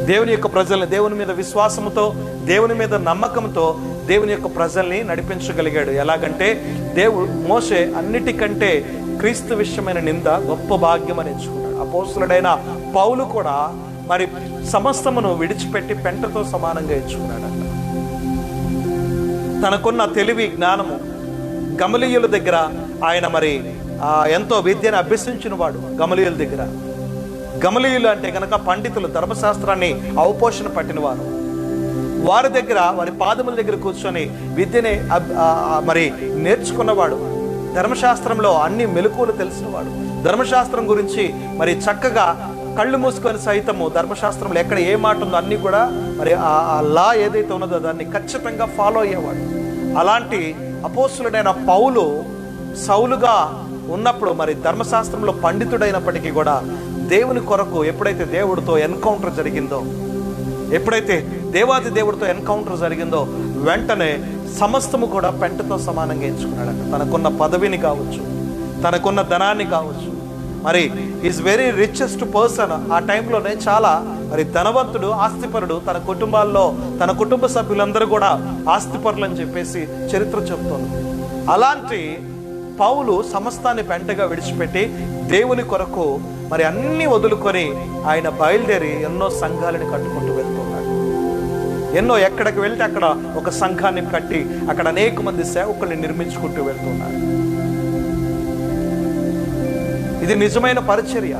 దేవుని యొక్క ప్రజల్ని దేవుని మీద విశ్వాసంతో, దేవుని మీద నమ్మకంతో దేవుని యొక్క ప్రజల్ని నడిపించగలిగాడు. ఎలాగంటే మోషే అన్నిటికంటే క్రీస్తు విషయమైన నింద గొప్ప భాగ్యం అని ఎంచుకున్నాడు. అపోస్తలుడైన పౌలు కూడా మరి సమస్తమును విడిచిపెట్టి పెంటతో సమానంగా ఎంచుకున్నాడట. తనకున్న తెలివి, జ్ఞానము, గమలీయుల దగ్గర ఆయన మరి ఎంతో విద్యను అభ్యసించిన వాడు. గమలీయుల దగ్గర, గమలీయులు అంటే కనుక పండితులు, ధర్మశాస్త్రాన్ని అవపోషణ పట్టినవారు. వారి దగ్గర, వారి పాదముల దగ్గర కూర్చొని విద్యని మరి నేర్చుకున్నవాడు. ధర్మశాస్త్రంలో అన్ని మెలకువలు తెలిసినవాడు. ధర్మశాస్త్రం గురించి మరి చక్కగా కళ్ళు మూసుకొని సైతము ధర్మశాస్త్రంలో ఎక్కడ ఏ మాట ఉందో అన్ని కూడా మరి ఆ లా ఏదైతే ఉన్నదో దాన్ని ఖచ్చితంగా ఫాలో అయ్యేవాడు. అలాంటి అపోస్తులుడైన పౌలు సౌలుగా ఉన్నప్పుడు మరి ధర్మశాస్త్రంలో పండితుడైనప్పటికీ కూడా దేవుని కొరకు ఎప్పుడైతే దేవుడితో ఎన్కౌంటర్ జరిగిందో, ఎప్పుడైతే దేవాది దేవుడితో ఎన్కౌంటర్ జరిగిందో వెంటనే సమస్తము కూడా పెంటతో సమానంగా ఎంచుకున్నాడట. తనకున్న పదవిని కావచ్చు, తనకున్న ధనాన్ని కావచ్చు, మరి ఈజ్ వెరీ రిచెస్ట్ పర్సన్. ఆ టైంలోనే చాలా మరి ధనవంతుడు, ఆస్తిపరుడు. తన కుటుంబాల్లో తన కుటుంబ సభ్యులందరూ కూడా ఆస్తిపరులు అని చెప్పేసి చరిత్ర చెప్తోంది. అలాంటి పౌలు సమస్తాన్ని పెంటగా విడిచిపెట్టి దేవుని కొరకు మరి అన్ని వదులుకొని ఆయన బయలుదేరి ఎన్నో సంఘాలను కట్టుకుంటూ వెళ్తున్నాడు. ఎక్కడికి వెళ్తే అక్కడ ఒక సంఘాన్ని కట్టి అక్కడ అనేక మంది సేవకుల్ని నిర్మించుకుంటూ వెళ్తున్నారు. ఇది నిజమైన పరిచర్య.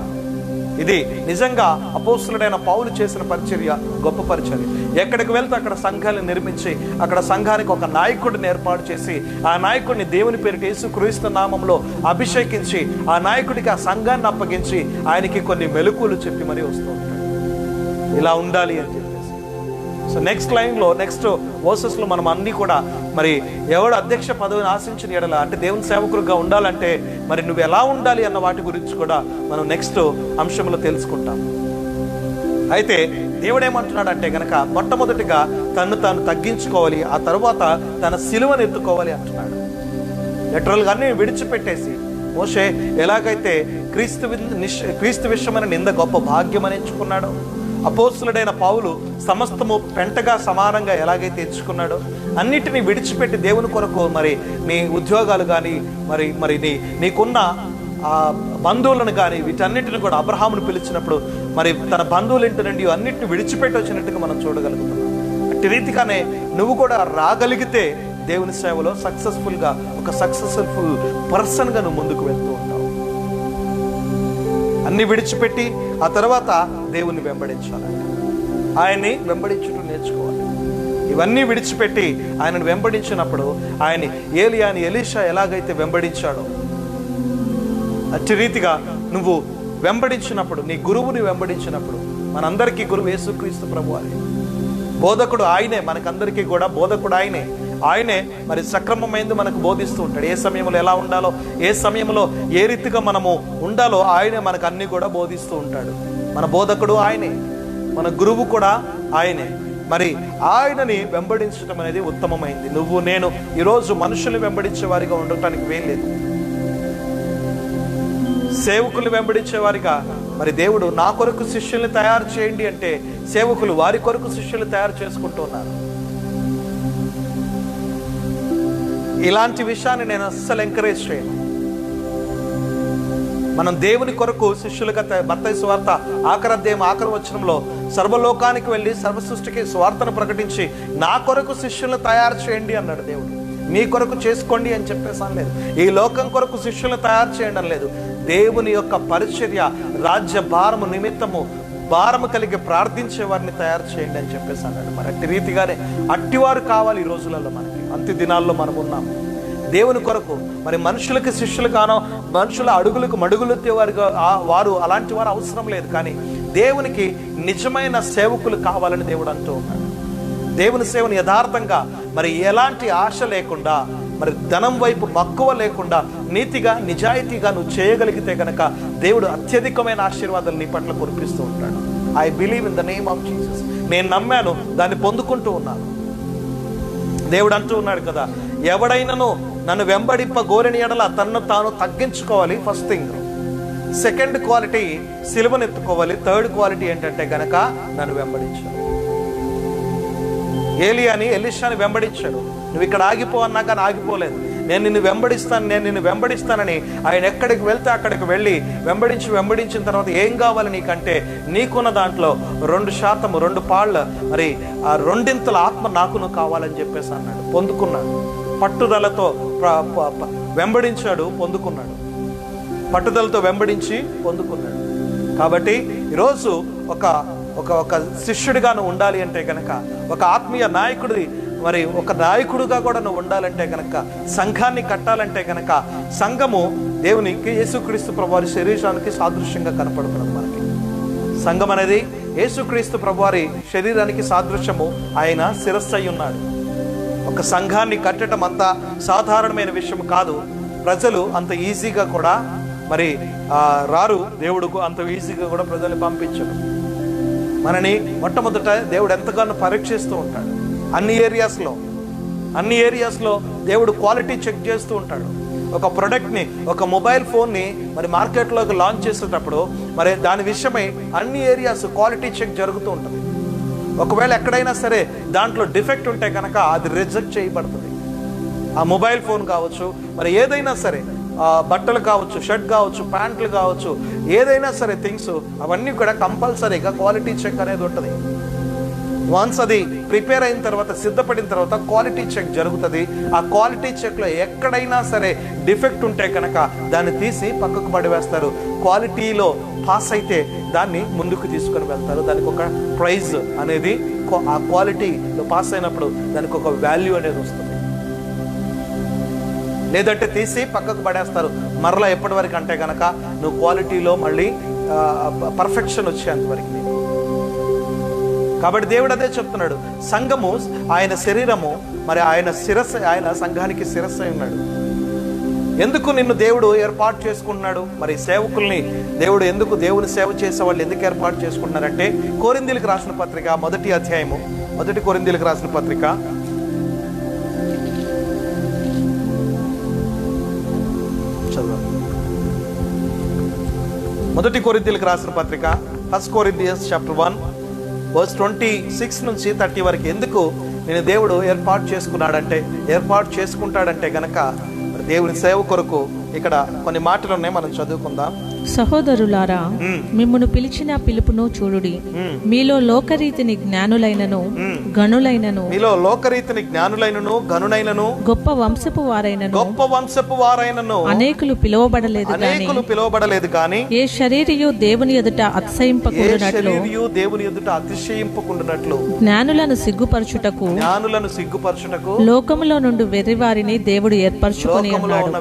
ఇది నిజంగా అపోస్తలుడైన పౌలు చేసిన పరిచర్య, గొప్ప పరిచర్య. ఎక్కడికి వెళ్తే అక్కడ సంఘాలను నిర్మించి అక్కడ సంఘానికి ఒక నాయకుడిని ఏర్పాటు చేసి ఆ నాయకుడిని దేవుని పేరిట యేసుక్రీస్తు నామంలో అభిషేకించి ఆ నాయకుడికి ఆ సంఘాన్ని అప్పగించి ఆయనకి కొన్ని మెలకువలు చెప్పి మరీ వస్తూ ఉంటాడు. ఇలా ఉండాలి అని చెప్పేసి. సో నెక్స్ట్ లైన్లో, నెక్స్ట్ వర్సెస్లో మనం అన్నీ కూడా మరి ఎవడు అధ్యక్ష పదవిని ఆశించిన ఎడల అంటే దేవుని సేవకులుగా ఉండాలంటే మరి నువ్వు ఎలా ఉండాలి అన్న వాటి గురించి కూడా మనం నెక్స్ట్ అంశంలో తెలుసుకుంటాం. అయితే దేవుడు ఏమంటున్నాడంటే గనక మొట్టమొదటిగా తను తాను తగ్గించుకోవాలి, ఆ తర్వాత తన సిలువను ఎత్తుకోవాలి అంటున్నాడు. లిటరల్గా అన్ని విడిచిపెట్టేసి మోషే ఎలాగైతే క్రీస్తు విషయమైన నింద గొప్ప భాగ్యం అని ఎంచుకున్నాడో, అపోస్తలుడైన పౌలు సమస్తము పెంటగా సమానంగా ఎలాగైతే ఎంచుకున్నాడో అన్నిటినీ విడిచిపెట్టి దేవుని కొరకు మరి నీ ఉద్యోగాలు కానీ మరి నీకున్న బంధువులను కానీ వీటన్నిటిని కూడా అబ్రహామును పిలిచినప్పుడు మరి తన బంధువులు ఇంటి నుండి అన్నిటిని విడిచిపెట్టి వచ్చినట్టుగా మనం చూడగలుగుతున్నాం. అట్టి రీతిగానే నువ్వు కూడా రాగలిగితే దేవుని సేవలో ఒక సక్సెస్ఫుల్ పర్సన్గా నువ్వు ముందుకు వెళ్తూ ఉంటావు. అన్ని విడిచిపెట్టి ఆ తర్వాత దేవుణ్ణి వెంబడించాలంట. ఆయన్ని వెంబడించుటూ నేర్చుకోవాలి. ఇవన్నీ విడిచిపెట్టి ఆయనను వెంబడించినప్పుడు ఆయన ఏలియాని ఎలీషా ఎలాగైతే వెంబడించాడో అట్టి రీతిగా నువ్వు వెంబడించినప్పుడు, నీ గురువుని వెంబడించినప్పుడు, మనందరికీ గురువు యేసుక్రీస్తు ప్రభువారే, బోధకుడు ఆయనే, మనకందరికీ కూడా బోధకుడు ఆయనే మరి సక్రమమైంది మనకు బోధిస్తూ ఉంటాడు. ఏ సమయంలో ఎలా ఉండాలో, ఏ సమయంలో ఏ రీతిగా మనము ఉండాలో ఆయనే మనకు అన్ని కూడా బోధిస్తూ ఉంటాడు. మన బోధకుడు ఆయనే, మన గురువు కూడా ఆయనే. మరి ఆయనని వెంబడించడం అనేది ఉత్తమమైంది. నువ్వు నేను ఈరోజు మనుషుల్ని వెంబడించే వారిగా ఉండటానికి వీల్లేదు. సేవకులు వెంబడించేవారిగా మరి దేవుడు నా కొరకు శిష్యుల్ని తయారు చేయండి అంటే సేవకులు వారి కొరకు శిష్యులు తయారు చేసుకుంటూ ఉన్నారు. ఇలాంటి విషయాన్ని నేను అస్సలు ఎంకరేజ్ చేయను. మనం దేవుని కొరకు శిష్యులుగా మత్తయి సువార్త ఆఖరి వచనంలో సర్వలోకానికి వెళ్ళి సర్వ సృష్టికి సువార్తను ప్రకటించి నా కొరకు శిష్యులను తయారు చేయండి అన్నాడు దేవుడు. మీ కొరకు చేసుకోండి అని చెప్పేసి అనలేదు. ఈ లోకం కొరకు శిష్యులను తయారు చేయండి అనలేదు. దేవుని యొక్క పరిచర్య, రాజ్య భారము నిమిత్తము భారము కలిగి ప్రార్థించే వారిని తయారు చేయండి అని చెప్పేసి అన్నాడు. మరి అట్టి రీతిగానే అట్టివారు కావాలి ఈ రోజులలో. మనకి అంత్య దినాల్లో మనం ఉన్నాం. దేవుని కొరకు మరి మనుషులకి శిష్యులు కానో, మనుషుల అడుగులకు మడుగులెత్తే వారు అలాంటి వారు అవసరం లేదు. కానీ దేవునికి నిజమైన సేవకులు కావాలని దేవుడు అంటూ ఉన్నాడు. దేవుని సేవను యథార్థంగా మరి ఎలాంటి ఆశ లేకుండా, మరి ధనం వైపు మక్కువ లేకుండా నీతిగా నిజాయితీగా నువ్వు చేయగలిగితే కనుక దేవుడు అత్యధికమైన ఆశీర్వాదాలు నీ పట్ల కురిపిస్తూ ఉంటాడు. I believe in the name of Jesus. నేను నమ్మాను, దాన్ని పొందుకుంటూ ఉన్నాను. దేవుడు అంటూ ఉన్నాడు కదా, ఎవడైనాను నన్ను వెంబడింప గోరిని ఎడల తన్ను తాను తగ్గించుకోవాలి. First thing. సెకండ్ క్వాలిటీ సిలువను ఎత్తుకోవాలి. థర్డ్ క్వాలిటీ ఏంటంటే గనక నన్ను వెంబడించాడు. ఏలియాని ఎలీషాని వెంబడించాడు. నువ్వు ఇక్కడ ఆగిపో అన్నా కానీ ఆగిపోలేదు. నేను నిన్ను వెంబడిస్తానని ఆయన ఎక్కడికి వెళ్తే అక్కడికి వెళ్ళి వెంబడించిన తర్వాత ఏం కావాలి నీకంటే నీకున్న దాంట్లో 2%, 2 పాళ్ళ మరి ఆ 2 ఆత్మ నాకును కావాలని చెప్పేసి అన్నాడు. పొందుకున్నాడు. పట్టుదలతో వెంబడించాడు, పొందుకున్నాడు. పట్టుదలతో వెంబడించి పొందుకున్నాడు. కాబట్టి ఈరోజు ఒక శిష్యుడిగా నువ్వు ఉండాలి అంటే కనుక, ఒక ఆత్మీయ నాయకుడుగా కూడా నువ్వు ఉండాలంటే కనుక, సంఘాన్ని కట్టాలంటే కనుక, సంఘము దేవునికి యేసుక్రీస్తు ప్రభువారి శరీరానికి సాదృశ్యంగా కనపడుతున్నది. మనకి సంఘం అనేది యేసుక్రీస్తు ప్రభువారి శరీరానికి సాదృశ్యము. ఆయన శిరస్సు అయి ఉన్నాడు. ఒక సంఘాన్ని కట్టడం అంత సాధారణమైన విషయం కాదు. ప్రజలు అంత ఈజీగా కూడా మరి రారు. దేవుడుకు అంత ఈజీగా కూడా ప్రజల్ని పంపించడు. మనని మొట్టమొదట దేవుడు ఎంతగానో పరీక్షిస్తూ ఉంటాడు. అన్ని ఏరియాస్లో దేవుడు క్వాలిటీ చెక్ చేస్తూ ఉంటాడు. ఒక ప్రొడక్ట్ని, ఒక మొబైల్ ఫోన్ని మరి మార్కెట్లోకి లాంచ్ చేసేటప్పుడు మరి దాని విషయమై అన్ని ఏరియాస్ క్వాలిటీ చెక్ జరుగుతూ ఉంటుంది. ఒకవేళ ఎక్కడైనా సరే దాంట్లో డిఫెక్ట్ ఉంటే కనుక అది రిజెక్ట్ చేయబడుతుంది. ఆ మొబైల్ ఫోన్ కావచ్చు, మరి ఏదైనా సరే, బట్టలు కావచ్చు, షర్ట్ కావచ్చు, ప్యాంట్లు కావచ్చు, ఏదైనా సరే థింగ్స్ అవన్నీ కూడా కంపల్సరీగా క్వాలిటీ చెక్ అనేది ఉంటుంది. వన్స్ అది ప్రిపేర్ అయిన తర్వాత, సిద్ధపడిన తర్వాత క్వాలిటీ చెక్ జరుగుతుంది. ఆ క్వాలిటీ చెక్లో ఎక్కడైనా సరే డిఫెక్ట్ ఉంటే కనుక దాన్ని తీసి పక్కకు పడివేస్తారు. క్వాలిటీలో పాస్ అయితే దాన్ని ముందుకు తీసుకొని వెళ్తారు. దానికి ఒక ప్రైజ్ అనేది, ఆ క్వాలిటీలో పాస్ అయినప్పుడు దానికి ఒక వాల్యూ అనేది వస్తుంది. లేదంటే తీసి పక్కకు పడేస్తారు. మరలా ఎప్పటి వరకు అంటే కనుక నువ్వు క్వాలిటీలో మళ్ళీ పర్ఫెక్షన్ వచ్చేంతవరకు. కాబట్టి దేవుడు అదే చెప్తున్నాడు. సంఘము ఆయన శరీరము, మరి ఆయన శిరస్సు, ఆయన సంఘానికి శిరస్సు అయి ఉన్నాడు. ఎందుకు నిన్ను దేవుడు ఏర్పాటు చేసుకుంటున్నాడు? మరి సేవకుల్ని దేవుడు ఎందుకు, దేవుని సేవ చేసే వాళ్ళు ఎందుకు ఏర్పాటు చేసుకుంటున్నారంటే, కొరింథీయులకు రాసిన పత్రిక 1వ అధ్యాయము, 1 కొరింథీయులకు రాసిన పత్రిక 1 కొరింథీయులకు రాసిన పత్రిక 1 Corinthians chapter 1 verse 26 నుంచి 30 వరకు. ఎందుకు నేను దేవుడు ఏర్పాటు చేసుకుంటాడంటే గనక దేవుని సేవ కొరకు ఇక్కడ కొన్ని మాటలు ఉన్నాయి, మనం చదువుకుందాం. సహోదరులారా, మిమ్మును పిలిచిన పిలుపును చూడుడి. మీలో లోకరీతిని జ్ఞానులైనను గనులైనను గొప్ప వంశపు వారైనను అనేకులు పిలువబడలేదు గాని ఏ శరీరియు దేవుని ఎదుట అతిశయింపకుండునట్లు జ్ఞానులను సిగ్గుపరచుటకు లోకములో నుండి వెర్రివారిని దేవుడు ఏర్పరచుకొని ఉన్నాడు.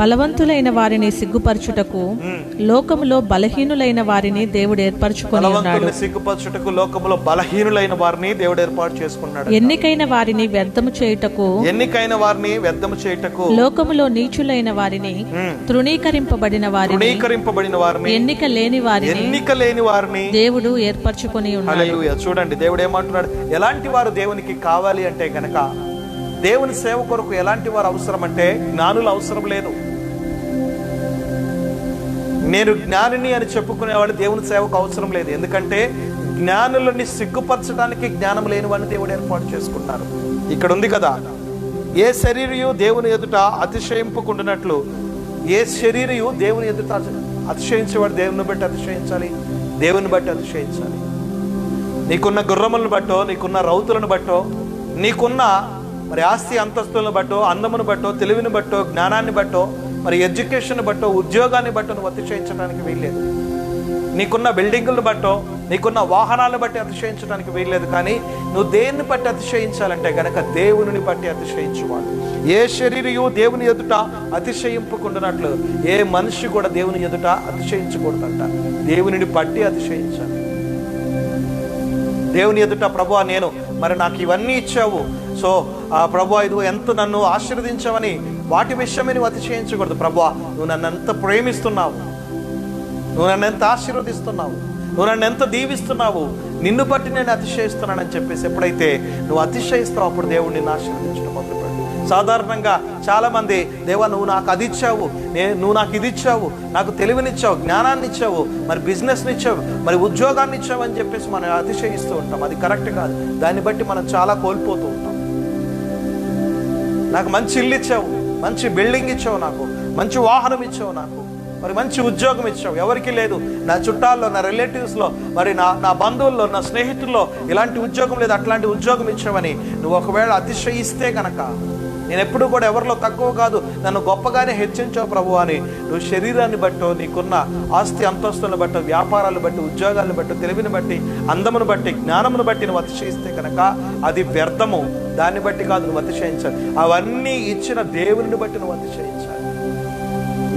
బలవంతులైన వారిని సిగ్గుపరచుటకు లోకములో బలహీనులైన వారిని దేవుడు ఏర్పరచుకొని ఉన్నాడు. ఎన్నికైన వారిని వ్యర్థము చేయుటకు లోకములో నీచులైన వారిని, తృణీకరింపబడిన వారిని, ఎన్నిక లేని వారిని దేవుడు ఏర్పరచుకొని ఉన్నాడు. చూడండి దేవుడు ఏమంటున్నాడు. ఎలాంటి వారు దేవునికి కావాలి అంటే గనక, దేవుని సేవ కొరకు ఎలాంటి వారు అవసరం అంటే, జ్ఞానులు అవసరం లేదు. నేను జ్ఞానిని అని చెప్పుకునేవాడు దేవుని సేవకు అవసరం లేదు. ఎందుకంటే జ్ఞానులని సిగ్గుపరచడానికి జ్ఞానం లేని వాడిని దేవుడు ఏర్పాటు చేసుకున్నారు. ఇక్కడ ఉంది కదా, ఏ శరీరయు దేవుని ఎదుట అతిశయింపుకుంటున్నట్లు, ఏ శరీరయు దేవుని ఎదుట అతిశయించేవాడు దేవుని బట్టి అతిశయించాలి, దేవుని బట్టి అతిశయించాలి. నీకున్న గుర్రములను బట్టో, నీకున్న రౌతులను బట్టో, నీకున్న మరి ఆస్తి అంతస్తులను బట్టో, అందమును బట్టో, తెలివిని బట్టో, జ్ఞానాన్ని బట్టో, మరి ఎడ్యుకేషన్ బట్టో, ఉద్యోగాన్ని బట్టో నువ్వు అతిశయించడానికి వీల్లేదు. నీకున్న బిల్డింగులను బట్టో, నీకున్న వాహనాలను బట్టి అతిశయించడానికి వీల్లేదు. కానీ నువ్వు దేన్ని బట్టి అతిశయించాలంటే గనక దేవుని బట్టి అతిశయించువాడు. ఏ శరీరయు దేవుని ఎదుట అతిశయింపుకుంటున్నట్లు ఏ మనిషి కూడా దేవుని ఎదుట అతిశయించకూడదంట. దేవునిని బట్టి అతిశయించాలి. దేవుని ఎదుట, ప్రభువా నేను మరి నాకు ఇవన్నీ ఇచ్చావు, సో ప్రభువా ఇది ఎంత నన్ను ఆశీర్వదించావని వాటి విషయమే నువ్వు అతిశయించకూడదు. ప్రభువా నువ్వు నన్ను ఎంత ప్రేమిస్తున్నావు, నువ్వు నన్ను ఎంత ఆశీర్వదిస్తున్నావు, నువ్వు నన్ను ఎంత దీవిస్తున్నావు, నిన్ను బట్టి నేను అతిశయిస్తున్నానని చెప్పేసి ఎప్పుడైతే నువ్వు అతిశయిస్తావు అప్పుడు దేవుడు నిన్ను ఆశీర్వదించడం మొదలుపెట్టు. సాధారణంగా చాలామంది, దేవా నువ్వు నాకు అది ఇచ్చావు, నువ్వు నాకు ఇది ఇచ్చావు, నాకు తెలివినిచ్చావు, జ్ఞానాన్ని ఇచ్చావు, మరి బిజినెస్ని ఇచ్చావు, మరి ఉద్యోగాన్ని ఇచ్చావు అని చెప్పేసి మనం అతిశయిస్తూ ఉంటాం. అది కరెక్ట్ కాదు. దాన్ని బట్టి మనం చాలా కోల్పోతూ ఉంటాం. నాకు మంచి ఇల్లు ఇచ్చావు, మంచి బిల్డింగ్ ఇచ్చావు, నాకు మంచి వాహనం ఇచ్చావు, నాకు మరి మంచి ఉద్యోగం ఇచ్చావు. ఎవరికి లేదు, నా చుట్టాల్లో, నా రిలేటివ్స్లో, మరి నా బంధువుల్లో, నా స్నేహితుల్లో ఇలాంటి ఉద్యోగం లేదు, అట్లాంటి ఉద్యోగం ఇచ్చావని నువ్వు ఒకవేళ అతిశయిస్తే కనుక, నేను ఎప్పుడు కూడా ఎవరిలో తక్కువ కాదు, నన్ను గొప్పగానే హెచ్చించావు ప్రభు అని నువ్వు శరీరాన్ని బట్టో, నీకున్న ఆస్తి అంతస్తులను బట్టి, వ్యాపారాలను బట్టి, ఉద్యోగాలను బట్టి, తెలివిని బట్టి, అందమును బట్టి, జ్ఞానమును బట్టి నువ్వు అతిశయిస్తే కనుక అది వ్యర్థము. దాన్ని బట్టి కాదు నువ్వు అతిశయించాలి, అవన్నీ ఇచ్చిన దేవుని బట్టి నువ్వు అతిశయించాలి.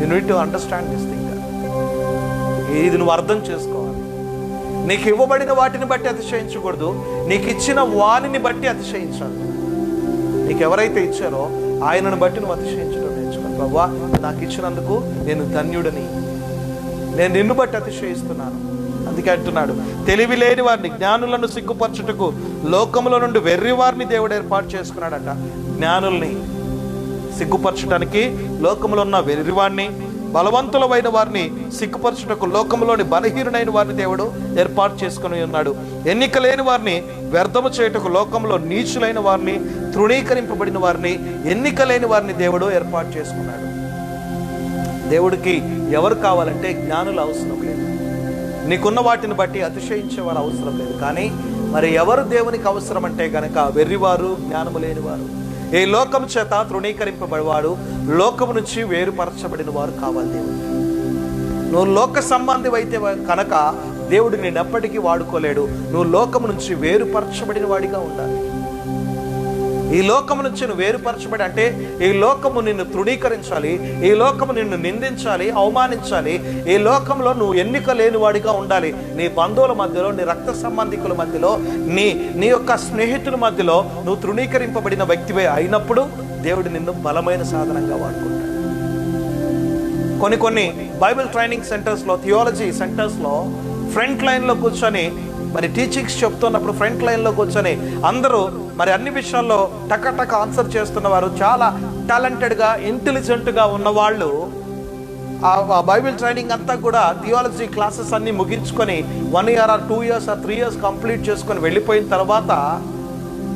You need to understand this thing. ఇది నువ్వు అర్థం చేసుకోవాలి. నీకు ఇవ్వబడిన వాటిని బట్టి అతిశయించకూడదు, నీకు ఇచ్చిన వాణిని బట్టి అతిశయించాలి. నీకు ఎవరైతే ఇచ్చారో ఆయనను బట్టి నువ్వు అతిశయించడం నేర్చుకో. ప్రభువా నాకు ఇచ్చినందుకు నేను ధన్యుడని, నేను నిన్ను బట్టి అతిశయిస్తున్నాను. అందుకే అంటున్నాడు, తెలివి లేని వారిని, జ్ఞానులను సిగ్గుపరచుటకు లోకములో నుండి వెర్రి వారిని దేవుడు ఏర్పాటు చేసుకున్నాడట. జ్ఞానుల్ని సిగ్గుపరచడానికి లోకములో ఉన్న వెర్రివాడిని, బలవంతులమైన వారిని సిగ్గుపరచుటకు లోకంలోని బలహీనుడైన వారిని దేవుడు ఏర్పాటు చేసుకుని ఉన్నాడు. ఎన్నిక లేని వారిని వ్యర్థము చేయుటకు లోకంలో నీచులైన వారిని, తృణీకరింపబడిన వారిని, ఎన్నిక లేని వారిని దేవుడు ఏర్పాటు చేసుకున్నాడు. దేవుడికి ఎవరు కావాలంటే జ్ఞానులు అవసరం లేదు, నీకున్న వాటిని బట్టి అతిశయించేవారు అవసరం లేదు. కానీ మరి ఎవరు దేవునికి అవసరం అంటే గనక వెర్రివారు, జ్ఞానము లేనివారు, ఈ లోకం చేత తృణీకరింపబడివాడు, లోకము నుంచి వేరుపరచబడిన వారు కావాలి దేవుడికి. నువ్వు లోక సంబంధి అయితే కనుక దేవుడు నేను ఎప్పటికీ వాడుకోలేడు. నువ్వు లోకము నుంచి వేరుపరచబడిన వాడిగా ఉండాలి. ఈ లోకము నుంచి నువ్వు వేరుపరచబడి అంటే ఈ లోకము నిన్ను తృణీకరించాలి, ఈ లోకము నిన్ను నిందించాలి, అవమానించాలి. ఈ లోకంలో నువ్వు ఎన్నిక లేని వాడిగా ఉండాలి. నీ బంధువుల మధ్యలో, నీ రక్త సంబంధికుల మధ్యలో, నీ యొక్క స్నేహితుల మధ్యలో నువ్వు తృణీకరింపబడిన వ్యక్తివే అయినప్పుడు దేవుడు నిన్ను బలమైన సాధనంగా వాడుకుంటాడు. కొన్ని బైబిల్ ట్రైనింగ్ సెంటర్స్లో, థియాలజీ సెంటర్స్లో ఫ్రంట్ లైన్లో కూర్చొని మరి టీచింగ్స్ చెప్తున్నప్పుడు ఫ్రంట్ లైన్లో కూర్చొని అందరూ మరి అన్ని విషయాల్లో టక ఆన్సర్ చేస్తున్నవారు, చాలా టాలెంటెడ్గా, ఇంటెలిజెంట్గా ఉన్నవాళ్ళు ఆ బైబిల్ ట్రైనింగ్ అంతా కూడా థియాలజీ క్లాసెస్ అన్ని ముగించుకొని 1 year or 2 years or 3 years complete చేసుకొని వెళ్ళిపోయిన తర్వాత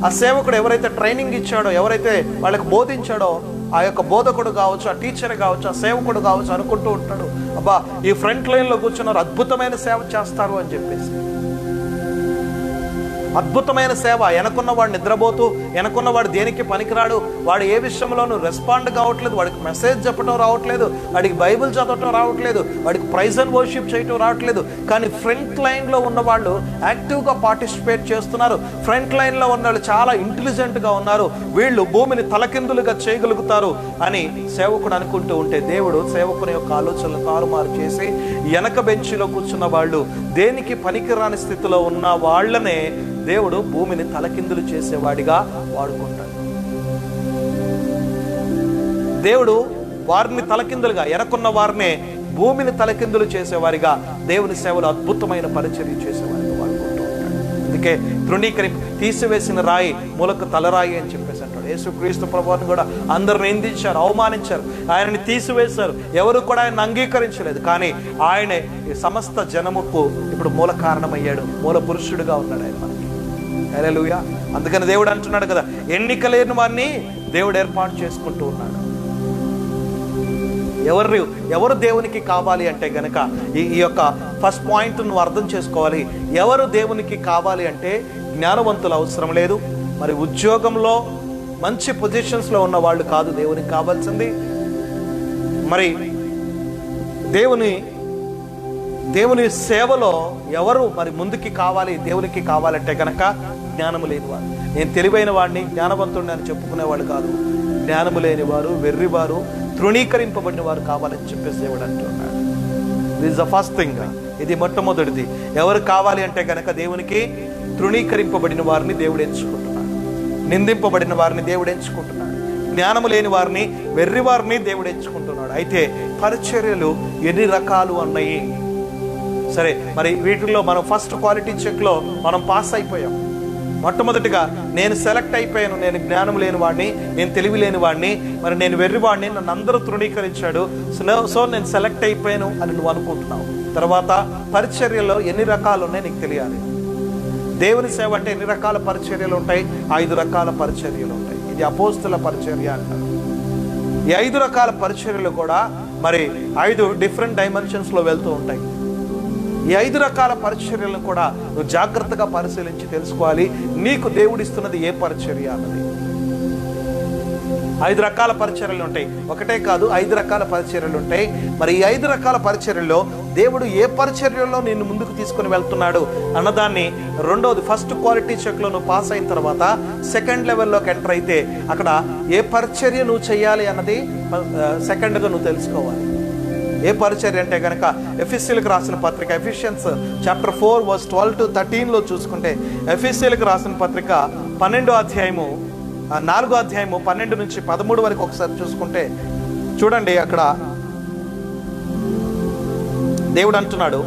ఆ సేవకుడు ఎవరైతే ట్రైనింగ్ ఇచ్చాడో, ఎవరైతే వాళ్ళకి బోధించాడో, ఆ యొక్క బోధకుడు కావచ్చు, ఆ టీచర్ కావచ్చు, ఆ సేవకుడు కావచ్చు అనుకుంటూ ఉంటాడు, అబ్బా ఈ ఫ్రంట్ లైన్లో కూర్చున్నారు, అద్భుతమైన సేవ చేస్తారు అని చెప్పేసి. అద్భుతమైన సేవ. వెనకున్నవాడు నిద్రపోతూ, వెనకున్నవాడు దేనికి పనికిరాడు, వాడు ఏ విషయంలోనూ రెస్పాండ్ కావట్లేదు, వాడికి మెసేజ్ చెప్పడం రావట్లేదు, వాడికి బైబిల్ చదవటం రావట్లేదు, వాడికి ప్రైజ్ అండ్ వర్షిప్ చేయటం రావట్లేదు. కానీ ఫ్రంట్ లైన్లో ఉన్న వాళ్ళు యాక్టివ్గా పార్టిసిపేట్ చేస్తున్నారు. ఫ్రంట్ లైన్లో ఉన్న వాళ్ళు చాలా ఇంటెలిజెంట్గా ఉన్నారు, వీళ్ళు భూమిని తలకిందులుగా చేయగలుగుతారు అని సేవకుడు అనుకుంటూ ఉంటే దేవుడు సేవకుని యొక్క ఆలోచనలు తారుమారు చేసి వెనక బెంచిలో కూర్చున్న వాళ్ళు, దేనికి పనికిరాని స్థితిలో ఉన్న వాళ్ళనే దేవుడు భూమిని తలకిందులు చేసేవాడిగా వాడుకుంటాడు. దేవుడు వారిని తలకిందులుగా, ఎనకున్న వారినే భూమిని తలకిందులు చేసేవారిగా, దేవుని సేవలు అద్భుతమైన పరిచర్య చేసేవారిగా వాడుకుంటూ ఉంటాడు. అందుకే తీసివేసిన రాయి మూలకు తలరాయి అని చెప్పేసి అంటాడు. యేసుక్రీస్తు ప్రభువుని కూడా అందరు నిందించారు, అవమానించారు, ఆయనని తీసివేశారు, ఎవరు కూడా ఆయన అంగీకరించలేదు. కానీ ఆయనే ఈ సమస్త జనముకు ఇప్పుడు మూల కారణమయ్యాడు, మూల పురుషుడుగా ఉన్నాడు ఆయన మనకి. హల్లెలూయా. అందుకని దేవుడు అంటున్నాడు కదా, ఎన్నిక లేని వారిని దేవుడు ఏర్పాటు చేసుకుంటూ ఉన్నాడు. ఎవరు దేవునికి కావాలి అంటే గనక ఈ యొక్క ఫస్ట్ పాయింట్ నువ్వు అర్థం చేసుకోవాలి. ఎవరు దేవునికి కావాలి అంటే జ్ఞానవంతులు అవసరం లేదు, మరి ఉద్యోగంలో మంచి పొజిషన్స్లో ఉన్న వాళ్ళు కాదు దేవునికి కావాల్సింది. మరి దేవుని సేవలో ఎవరు మరి ముందుకి కావాలి దేవునికి కావాలంటే కనుక జ్ఞానము లేనివారు. నేను తెలివైన వాడిని, జ్ఞానవంతుడిని అని చెప్పుకునేవాడు కాదు, జ్ఞానము లేనివారు, వెర్రివారు, తృణీకరింపబడిన వారు కావాలని చెప్పేసి దేవుడు అంటున్నాడు. This the first thing. ఇది మొట్టమొదటిది. ఎవరు కావాలి అంటే కనుక దేవునికి తృణీకరింపబడిన వారిని దేవుడు ఎంచుకుంటున్నాడు, నిందింపబడిన వారిని దేవుడు ఎంచుకుంటున్నాడు, జ్ఞానము లేని వారిని, వెర్రి వారిని దేవుడు ఎంచుకుంటున్నాడు. అయితే పరిచర్యలు ఎన్ని రకాలు అన్నాయి సరే, మరి వీటిల్లో మనం ఫస్ట్ క్వాలిటీ చెక్లో మనం పాస్ అయిపోయాం. మొట్టమొదటిగా నేను సెలెక్ట్ అయిపోయాను. నేను జ్ఞానం లేని వాడిని, నేను తెలివి లేని వాడిని, మరి నేను వెర్రివాడిని, నన్ను అందరూ తృణీకరించాడు, సో నేను సెలెక్ట్ అయిపోయాను అని నువ్వు అనుకుంటున్నావు. తర్వాత పరిచర్యలో ఎన్ని రకాలు ఉన్నాయి నీకు తెలియాలి. దేవుని సేవ అంటే ఎన్ని రకాల పరిచర్యలు ఉంటాయి? 5 రకాల పరిచర్యలు ఉంటాయి. ఇది అపోస్తుల పరిచర్య అంటారు. ఈ 5 రకాల పరిచర్యలు కూడా మరి 5 డిఫరెంట్ డైమెన్షన్స్లో వెళ్తూ ఉంటాయి. ఈ 5 రకాల పరిచర్యలను కూడా నువ్వు జాగ్రత్తగా పరిశీలించి తెలుసుకోవాలి, నీకు దేవుడిస్తున్నది ఏ పరిచర్య అన్నది. 5 రకాల పరిచర్యలు ఉంటాయి. ఒకటే కాదు, 5 రకాల పరిచర్యలు ఉంటాయి. మరి ఈ 5 రకాల పరిచర్యల్లో దేవుడు ఏ పరిచర్యలో నిన్ను ముందుకు తీసుకుని వెళ్తున్నాడు అన్నదాన్ని రెండోది ఫస్ట్ క్వాలిటీ చెక్లో నువ్వు పాస్ అయిన తర్వాత సెకండ్ లెవెల్లోకి ఎంటర్ అయితే అక్కడ ఏ పరిచర్య నువ్వు చేయాలి అన్నది సెకండ్గా నువ్వు తెలుసుకోవాలి. ఏ పరిచర్య అంటే కనుక ఎఫెసీయులకు రాసిన పత్రిక ఎఫిషియన్స్ చాప్టర్ 4 వర్స్ 12 to 13లో చూసుకుంటే, ఎఫెసీయులకు రాసిన పత్రిక 4వ అధ్యాయము 12 నుంచి 13 వరకు ఒకసారి చూసుకుంటే చూడండి, అక్కడ దేవుడు అంటున్నాడు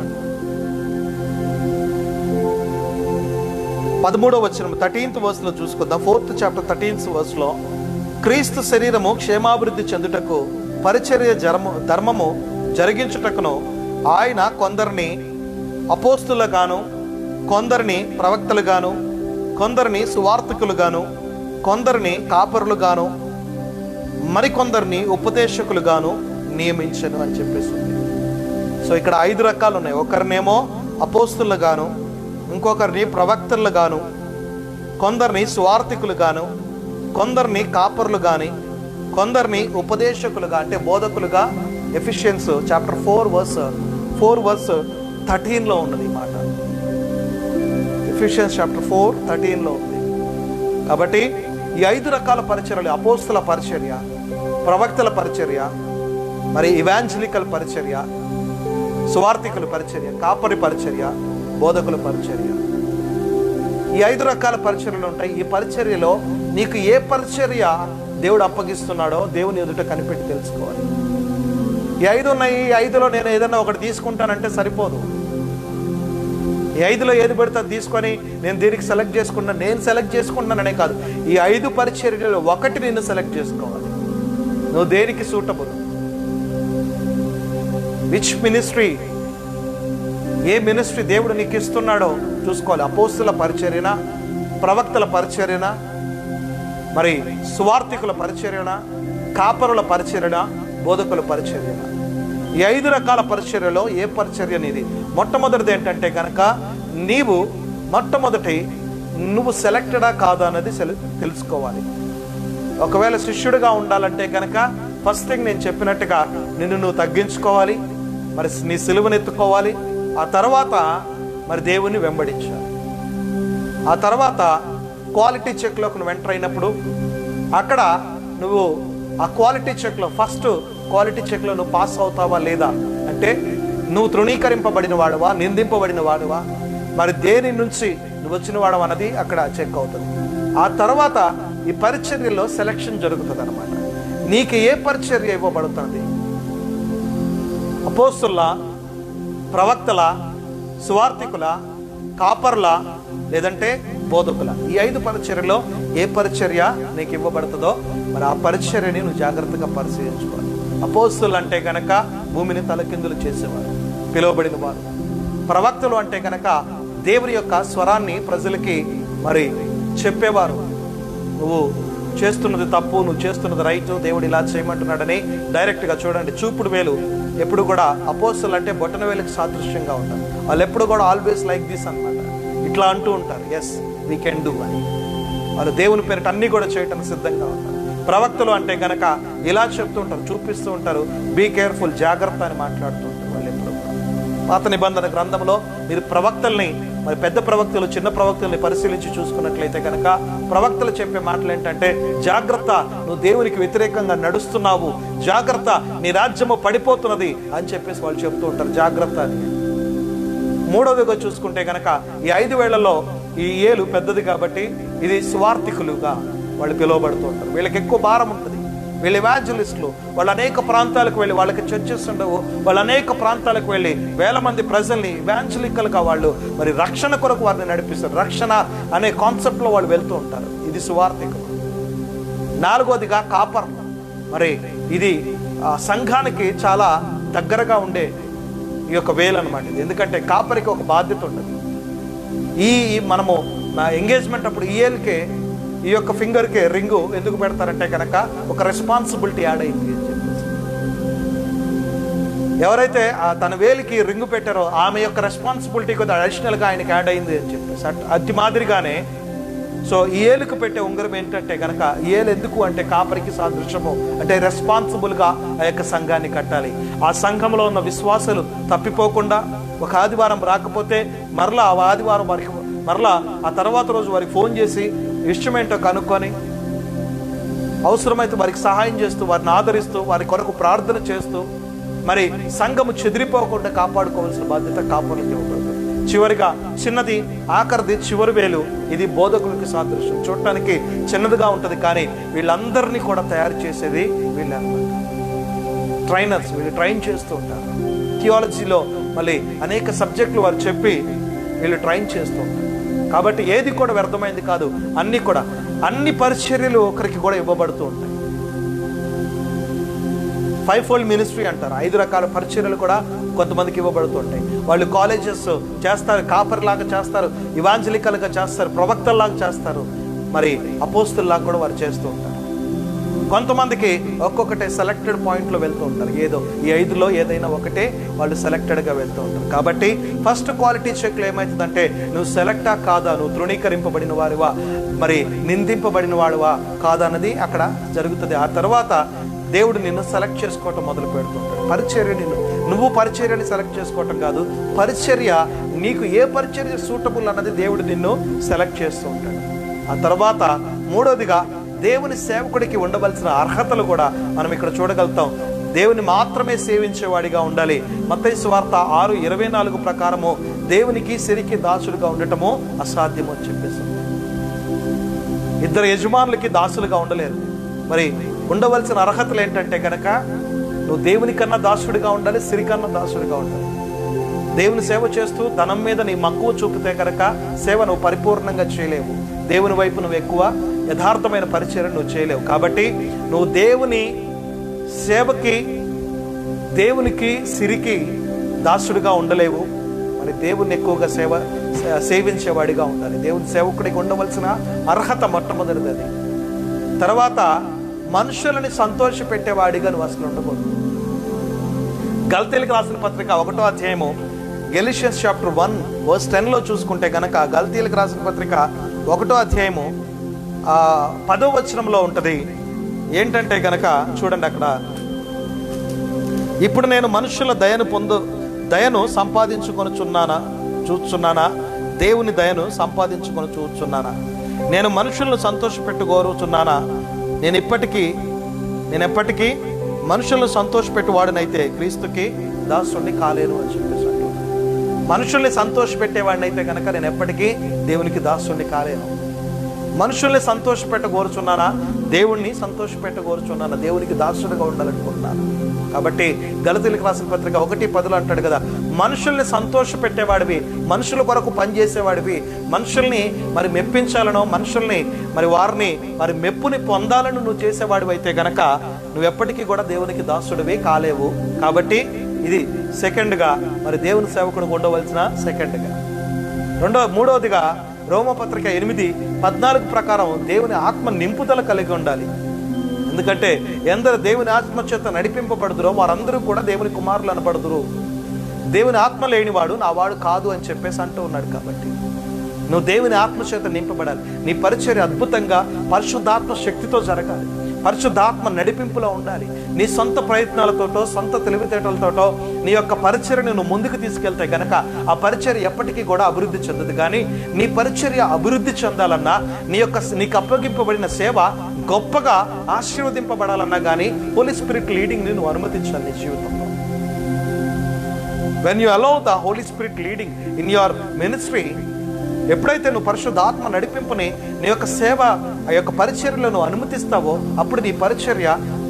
13వ వచనం 13th verse లో చూసుకుందాం. 4th chapter 13th verse లో, క్రీస్తు శరీరము క్షేమాభివృద్ధి చెందుటకు పరిచర్య ధర్మము జరిగించుటకును ఆయన కొందరిని అపోస్తులుగాను, కొందరిని ప్రవక్తలుగాను, కొందరిని సువార్తికులుగాను, కొందరిని కాపరులుగాను, మరికొందరిని ఉపదేశకులుగాను నియమించను అని చెప్పేసి ఉంది. సో ఇక్కడ 5 రకాలు ఉన్నాయి. ఒకరినేమో అపోస్తులుగాను, ఇంకొకరిని ప్రవక్తలుగాను, కొందరిని సువార్తికులుగాను, కొందరిని కాపరులుగాని, కొందరిని ఉపదేశకులుగా అంటే బోధకులుగా ఎఫిషియన్స్ చాప్టర్ 4 verse 13లో ఉన్నది ఈ మాట. ఎఫిషియన్స్ చాప్టర్ 4:13లో ఉంది. కాబట్టి ఈ 5 రకాల పరిచర్యలు అపోస్తుల పరిచర్య, ప్రవక్తల పరిచర్య, మరి ఇవాంజలికల్ పరిచర్య, సువార్తికుల పరిచర్య, కాపరి పరిచర్య, బోధకుల పరిచర్య. ఈ 5 రకాల పరిచర్యలు ఉంటాయి. ఈ పరిచర్యలో నీకు ఏ పరిచర్య దేవుడు అప్పగిస్తున్నాడో దేవుని ఎదుట కనిపెట్టి తెలుసుకోవాలి. ఈ 5 ఉన్నాయి, ఈ 5లో నేను ఏదైనా ఒకటి తీసుకుంటానంటే సరిపోదు. ఈ 5లో ఏది పెడితే తీసుకొని నేను దీనికి సెలెక్ట్ చేసుకున్నాను, నేను సెలెక్ట్ చేసుకుంటున్నాననే కాదు, ఈ 5 పరిచర్యలో ఒకటి నేను సెలెక్ట్ చేసుకోవాలి. నువ్వు దేనికి suitable, which ministry, A ministry దేవుడు నీకు ఇస్తున్నాడో చూసుకోవాలి. అపోస్తుల పరిచర్యనా, ప్రవక్తల పరిచర్యనా, మరి సువార్తికుల పరిచర్యనా, కాపరుల పరిచర్యనా, బోధకుల పరిచర్యనా. ఈ 5 రకాల పరిచర్యలో ఏ పరిచర్య నీది? మొట్టమొదటిది ఏంటంటే కనుక నువ్వు సెలెక్టెడా కాదా అన్నది తెలుసుకోవాలి. ఒకవేళ శిష్యుడిగా ఉండాలంటే కనుక ఫస్ట్ థింగ్ నేను చెప్పినట్టుగా నిన్ను నువ్వు తగ్గించుకోవాలి, మరి నీ సిలువను ఎత్తుకోవాలి. ఆ తర్వాత మరి దేవుని వెంబడించాలి. ఆ తర్వాత క్వాలిటీ చెక్లోకి నువ్వు ఎంటర్ అయినప్పుడు అక్కడ నువ్వు ఆ క్వాలిటీ చెక్లో ఫస్ట్ క్వాలిటీ చెక్లో నువ్వు పాస్ అవుతావా లేదా అంటే నువ్వు తృణీకరింపబడిన వాడువా, నిందింపబడిన వాడువా, మరి దేని నుంచి నువ్వు వచ్చిన వాడవా అన్నది అక్కడ చెక్ అవుతుంది. ఆ తర్వాత ఈ పరిచర్యలో సెలక్షన్ జరుగుతుంది అన్నమాట. నీకు ఏ పరిచర్య ఇవ్వబడుతుంది? అపోస్తుల, ప్రవక్తల, సువార్తికుల, కాపర్ల, లేదంటే బోధకుల. ఈ 5 పరిచర్యలో ఏ పరిచర్య నీకు ఇవ్వబడుతుందో మరి ఆ పరిచర్యని నువ్వు జాగ్రత్తగా పరిశీలించుకోవాలి. అపోస్తులు అంటే కనుక భూమిని తలకిందులు చేసేవారు, పిలువబడిన వారు. ప్రవక్తలు అంటే కనుక దేవుని యొక్క స్వరాన్ని ప్రజలకి మరి చెప్పేవారు. నువ్వు చేస్తున్నది తప్పు, నువ్వు చేస్తున్నది రైట్, దేవుడు ఇలా చేయమంటున్నాడని డైరెక్ట్గా చూడండి. చూపుడు వేలు ఎప్పుడు కూడా అపోస్తులు అంటే బొటన వేలుకి సాదృశ్యంగా ఉంటారు. వాళ్ళు ఎప్పుడు కూడా ఆల్వేస్ లైక్ దిస్ అన్నమాట, ఇట్లా అంటూ ఉంటారు, ఎస్ వీ కెన్ డూ అని. వాళ్ళు దేవుని పేరిట అన్నీ కూడా చేయటానికి సిద్ధంగా ఉంటారు. ప్రవక్తలు అంటే కనుక ఇలా చెప్తూ ఉంటారు, చూపిస్తూ ఉంటారు, బీ కేర్ఫుల్, జాగ్రత్త అని మాట్లాడుతూ ఉంటారు వాళ్ళు ఎప్పుడు. పాత నిబంధన గ్రంథంలో మీరు ప్రవక్తల్ని, మరి పెద్ద ప్రవక్తలు, చిన్న ప్రవక్తల్ని పరిశీలించి చూసుకున్నట్లయితే కనుక ప్రవక్తలు చెప్పే మాటలు ఏంటంటే జాగ్రత్త, నువ్వు దేవునికి వ్యతిరేకంగా నడుస్తున్నావు, జాగ్రత్త, నీ రాజ్యము పడిపోతున్నది అని చెప్పేసి వాళ్ళు చెప్తూ ఉంటారు, జాగ్రత్త అని. మూడవదిగా చూసుకుంటే కనుక ఈ 5 వేళ్లలో ఈ ఏలు పెద్దది కాబట్టి ఇది సువార్తికులుగా వాళ్ళు పిలువబడుతూ ఉంటారు. వీళ్ళకి ఎక్కువ భారం ఉంటుంది. వీళ్ళు ఎవాంజలిస్టులు. వాళ్ళు అనేక ప్రాంతాలకు వెళ్ళి, వాళ్ళకి చర్చెస్ ఉండవు, వాళ్ళు అనేక ప్రాంతాలకు వెళ్ళి వేల మంది ప్రజల్ని ఎవాంజలికల్గా వాళ్ళు మరి రక్షణ కొరకు వారిని నడిపిస్తారు. రక్షణ అనే కాన్సెప్ట్లో వాళ్ళు వెళ్తూ ఉంటారు. ఇది సువార్థికులు. నాలుగోదిగా కాపర్. మరి ఇది సంఘానికి చాలా దగ్గరగా ఉండే ఈ యొక్క వేలు అనమాట. ఎందుకంటే కాపరికి ఒక బాధ్యత ఉంటుంది. మనము నా ఎంగేజ్మెంట్ అప్పుడు ఈఏల్కే ఈ యొక్క ఫింగర్కే రింగు ఎందుకు పెడతారంటే కనుక ఒక రెస్పాన్సిబిలిటీ యాడ్ అయింది అని చెప్పేసి. ఎవరైతే తన వేలికి రింగు పెట్టారో ఆమె యొక్క రెస్పాన్సిబిలిటీ కొద్దిగా అడిషనల్గా ఆయనకి యాడ్ అయింది అని చెప్పేసి. అతి మాదిరిగానే సో ఈ ఏలుకు పెట్టే ఉంగరం ఏంటంటే కనుక ఈ ఏలు ఎందుకు అంటే కాపరికి సాదృశ్యము. అంటే రెస్పాన్సిబుల్గా ఆ యొక్క సంఘాన్ని కట్టాలి. ఆ సంఘంలో ఉన్న విశ్వాసులు తప్పిపోకుండా ఒక ఆదివారం రాకపోతే మరలా ఆ ఆదివారం వారికి మరలా ఆ తర్వాత రోజు వారికి ఫోన్ చేసి విషయం ఏంటో కనుక్కొని అవసరమైతే వారికి సహాయం చేస్తూ, వారిని ఆదరిస్తూ, వారి కొరకు ప్రార్థన చేస్తూ మరి సంఘము చెదిరిపోకుండా కాపాడుకోవాల్సిన బాధ్యత కాపరులకు ఇవ్వబడుతుంది. చివరిగా చిన్నది, ఆఖరిది, చివరి వేలు. ఇది బోధకులకి సాదృశ్యం. చూడటానికి చిన్నదిగా ఉంటుంది, కానీ వీళ్ళందరినీ కూడా తయారు చేసేది వీళ్ళు అన్నమాట. ట్రైనర్స్. వీళ్ళు ట్రైన్ చేస్తూ ఉంటారు. థియాలజీలో మళ్ళీ అనేక సబ్జెక్టులు వారు చెప్పి వీళ్ళు ట్రైన్ చేస్తూ ఉంటారు. కాబట్టి ఏది కూడా వ్యర్థమైంది కాదు. అన్ని పరిచర్యలు ఒకరికి కూడా ఇవ్వబడుతూ ఉంటాయి. 5-fold మినిస్ట్రీ అంటారు. 5 రకాల పరిచర్యలు కూడా కొంతమందికి ఇవ్వబడుతుంటాయి. వాళ్ళు కాలేజెస్ చేస్తారు, కాపర్లాగా చేస్తారు, ఇవాంజలికల్గా చేస్తారు, ప్రవక్తల్లాగా చేస్తారు, మరి అపోస్తుల్లాగా కూడా వారు చేస్తూ ఉంటారు. కొంతమందికి ఒక్కొక్కటే సెలెక్టెడ్ పాయింట్లో వెళ్తూ ఉంటారు. ఏదో ఈ 5లో ఏదైనా ఒకటే వాళ్ళు సెలెక్టెడ్గా వెళ్తూ ఉంటారు. కాబట్టి ఫస్ట్ క్వాలిటీ చెక్లో ఏమవుతుందంటే నువ్వు సెలెక్టా కాదా, నువ్వు తృణీకరింపబడిన వాడివా, మరి నిందింపబడిన వాడివా కాదా అన్నది అక్కడ జరుగుతుంది. ఆ తర్వాత దేవుడు నిన్ను సెలెక్ట్ చేసుకోవటం మొదలు పెడుతుంటాడు. పరిచర్య నువ్వు పరిచర్యని సెలెక్ట్ చేసుకోవటం కాదు, పరిచర్య నీకు ఏ పరిచర్య సూటబుల్ అన్నది దేవుడు నిన్ను సెలెక్ట్ చేస్తూ ఉంటాడు. ఆ తర్వాత మూడోదిగా దేవుని సేవకుడికి ఉండవలసిన అర్హతలు కూడా మనం ఇక్కడ చూడగలుగుతాం. దేవుని మాత్రమే సేవించేవాడిగా ఉండాలి. మత్తయి సువార్త 6:24 ప్రకారము దేవునికి సిరికి దాసులుగా ఉండటము అసాధ్యము అని చెప్పేసి. ఇద్దరు యజమానులకి దాసులుగా ఉండలేరు. మరి ఉండవలసిన అర్హతలు ఏంటంటే కనుక నువ్వు దేవుని కన్నా దాసుడిగా ఉండాలి, సిరికన్నా దాసుడిగా ఉండాలి. దేవుని సేవ చేస్తూ ధనం మీద నీ మక్కువ చూపితే కనుక సేవ నువ్వు పరిపూర్ణంగా చేయలేవు. దేవుని వైపు నువ్వు ఎక్కువ యథార్థమైన పరిచర్య నువ్వు చేయలేవు. కాబట్టి నువ్వు దేవుని సేవకి, దేవునికి, సిరికి దాసుడిగా ఉండలేవు. మరి దేవుని ఎక్కువగా సేవించేవాడిగా ఉండాలి. దేవుని సేవకుడికి ఉండవలసిన అర్హత మొట్టమొదటిది అది. తర్వాత మనుషులని సంతోష పెట్టేవాడిగా నువ్వు అసలు ఉండకూడదు. గల్తీలకు రాసిన పత్రిక 1వ అధ్యాయము గెలిషియన్స్ చాప్టర్ 1:10 చూసుకుంటే గనక గల్తీలకు రాసిన పత్రిక 1వ అధ్యాయము 10వ వచనంలో ఉంటుంది. ఏంటంటే గనక చూడండి అక్కడ, ఇప్పుడు నేను మనుషుల దయను చూచున్నానా, దేవుని దయను సంపాదించుకొని చూచున్నానా, నేను మనుషులను సంతోషపెట్టు కోరుచున్నానా, నేను ఎప్పటికీ మనుషులను సంతోషపెట్టువాడినైతే క్రీస్తుకి దాసుడిని కాలేను అని చెప్పేసి అంటున్నాను. మనుషుల్ని సంతోషపెట్టేవాడినైతే కనుక నేను ఎప్పటికీ దేవునికి దాసుడిని కాలేను. మనుషుల్ని సంతోషపెట్టగోరుచున్నానా, దేవుణ్ణి సంతోషపెట్టగోరుచున్నానా, దేవునికి దాసుడిగా ఉండాలనుకుంటున్నాను. కాబట్టి గలతీలకు రాసిన పత్రిక 1:10 అంటాడు కదా, మనుషుల్ని సంతోషపెట్టేవాడివి, మనుషుల కొరకు పనిచేసేవాడివి, మనుషుల్ని మరి మెప్పించాలనో, మనుషుల్ని మరి వారిని మరి మెప్పుని పొందాలని నువ్వు చేసేవాడివి అయితే గనక నువ్వు ఎప్పటికీ కూడా దేవునికి దాసుడివి కాలేవు. కాబట్టి ఇది సెకండ్గా మరి దేవుని సేవకుడు ఉండవలసిన సెకండ్గా. మూడవదిగా రోమపత్రిక 8:14 ప్రకారం దేవుని ఆత్మ నింపుదల కలిగి ఉండాలి. ఎందుకంటే ఎందరు దేవుని ఆత్మ చేత నడిపింపబడుదురో వారందరూ కూడా దేవుని కుమారులు అనబడుదురు. దేవుని ఆత్మ లేనివాడు నా వాడు కాదు అని చెప్పేసి అంటూ ఉన్నాడు. కాబట్టి నువ్వు దేవుని ఆత్మ చేత నింపబడాలి. నీ పరిచర్య అద్భుతంగా పరిశుద్ధాత్మ శక్తితో జరగాలి, పరిశుద్ధాత్మ నడిపింపులో ఉండాలి. నీ సొంత ప్రయత్నాలతోటో, సొంత తెలివితేటలతోటో నీ యొక్క పరిచర్యను నువ్వు ముందుకు తీసుకెళ్తే గనక ఆ పరిచర్య ఎప్పటికీ కూడా అభివృద్ధి చెందదు. కానీ నీ పరిచర్య అభివృద్ధి చెందాలన్నా, నీకు అప్పగింపబడిన సేవ గొప్పగా ఆశీర్వదింపబడాలన్నా కానీ హోలీ స్పిరిట్ లీడింగ్ ని నువ్వు అనుమతించాలి నీ జీవితంలో. When you allow the Holy Spirit leading in your ministry, ఎప్పుడైతే నువ్వు పరిశుద్ధాత్మ నడిపింపుని నీ యొక్క సేవ, ఆ యొక్క పరిచర్యలను అనుమతిస్తావో అప్పుడు నీ పరిచర్య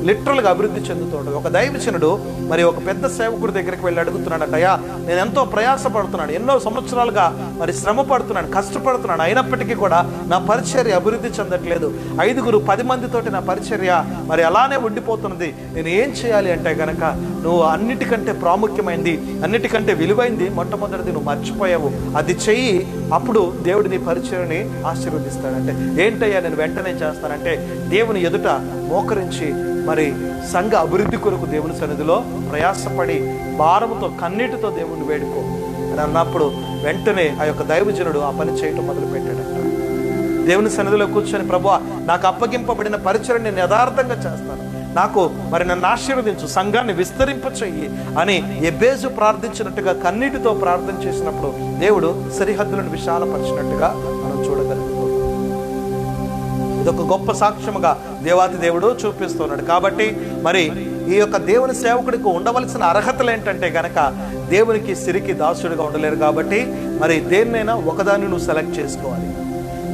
లిటరల్గా అభివృద్ధి చెందుతూ ఉంటుంది. ఒక దైవజనుడు మరి ఒక పెద్ద సేవకుడి దగ్గరికి వెళ్ళి అడుగుతున్నాడు, అయ్యా నేను ఎంతో ప్రయాసపడుతున్నాను, ఎన్నో సంవత్సరాలుగా మరి శ్రమ పడుతున్నాను, కష్టపడుతున్నాను, అయినప్పటికీ కూడా నా పరిచర్య అభివృద్ధి చెందట్లేదు, 5-10 మందితోటి నా పరిచర్య మరి అలానే ఉండిపోతున్నది, నేను ఏం చేయాలి అంటే గనక నువ్వు అన్నిటికంటే ప్రాముఖ్యమైనది, అన్నిటికంటే విలువైంది మొట్టమొదటిది నువ్వు మర్చిపోయావు, అది చెయ్యి, అప్పుడు దేవుడు నీ పరిచర్యని ఆశీర్వదిస్తాడంటే. ఏంటయ్యా నేను వెంటనే చేస్తానంటే, దేవుని ఎదుట మోకరించి మరి సంఘ అభివృద్ధి కొరకు దేవుని సన్నిధిలో ప్రయాసపడి భారముతో కన్నీటితో దేవుని వేడుకో అని అన్నప్పుడు వెంటనే ఆ యొక్క దైవజనుడు ఆ పని చేయటం మొదలు పెట్టాడంట. దేవుని సన్నిధిలో కూర్చొని, ప్రభువా నాకు అప్పగింపబడిన పరిచర్యని నేను యథార్థంగా చేస్తాను, నాకు మరి నన్ను ఆశీర్వదించు, సంఘాన్ని విస్తరింప చెయ్యి అని ఎబేజు ప్రార్థించినట్టుగా కన్నీటితో ప్రార్థన చేసినప్పుడు దేవుడు సరిహద్దులను విశాలపరిచినట్టుగా మనం చూడగలుగుతాం. ఇదొక గొప్ప సాక్ష్యముగా దేవాతి దేవుడు చూపిస్తున్నాడు. కాబట్టి మరి ఈ యొక్క దేవుని సేవకుడికి ఉండవలసిన అర్హతలు ఏంటంటే గనక దేవునికి సిరికి దాసుడిగా ఉండలేరు. కాబట్టి మరి దేన్నైనా ఒకదాన్ని నువ్వు సెలెక్ట్ చేసుకోవాలి.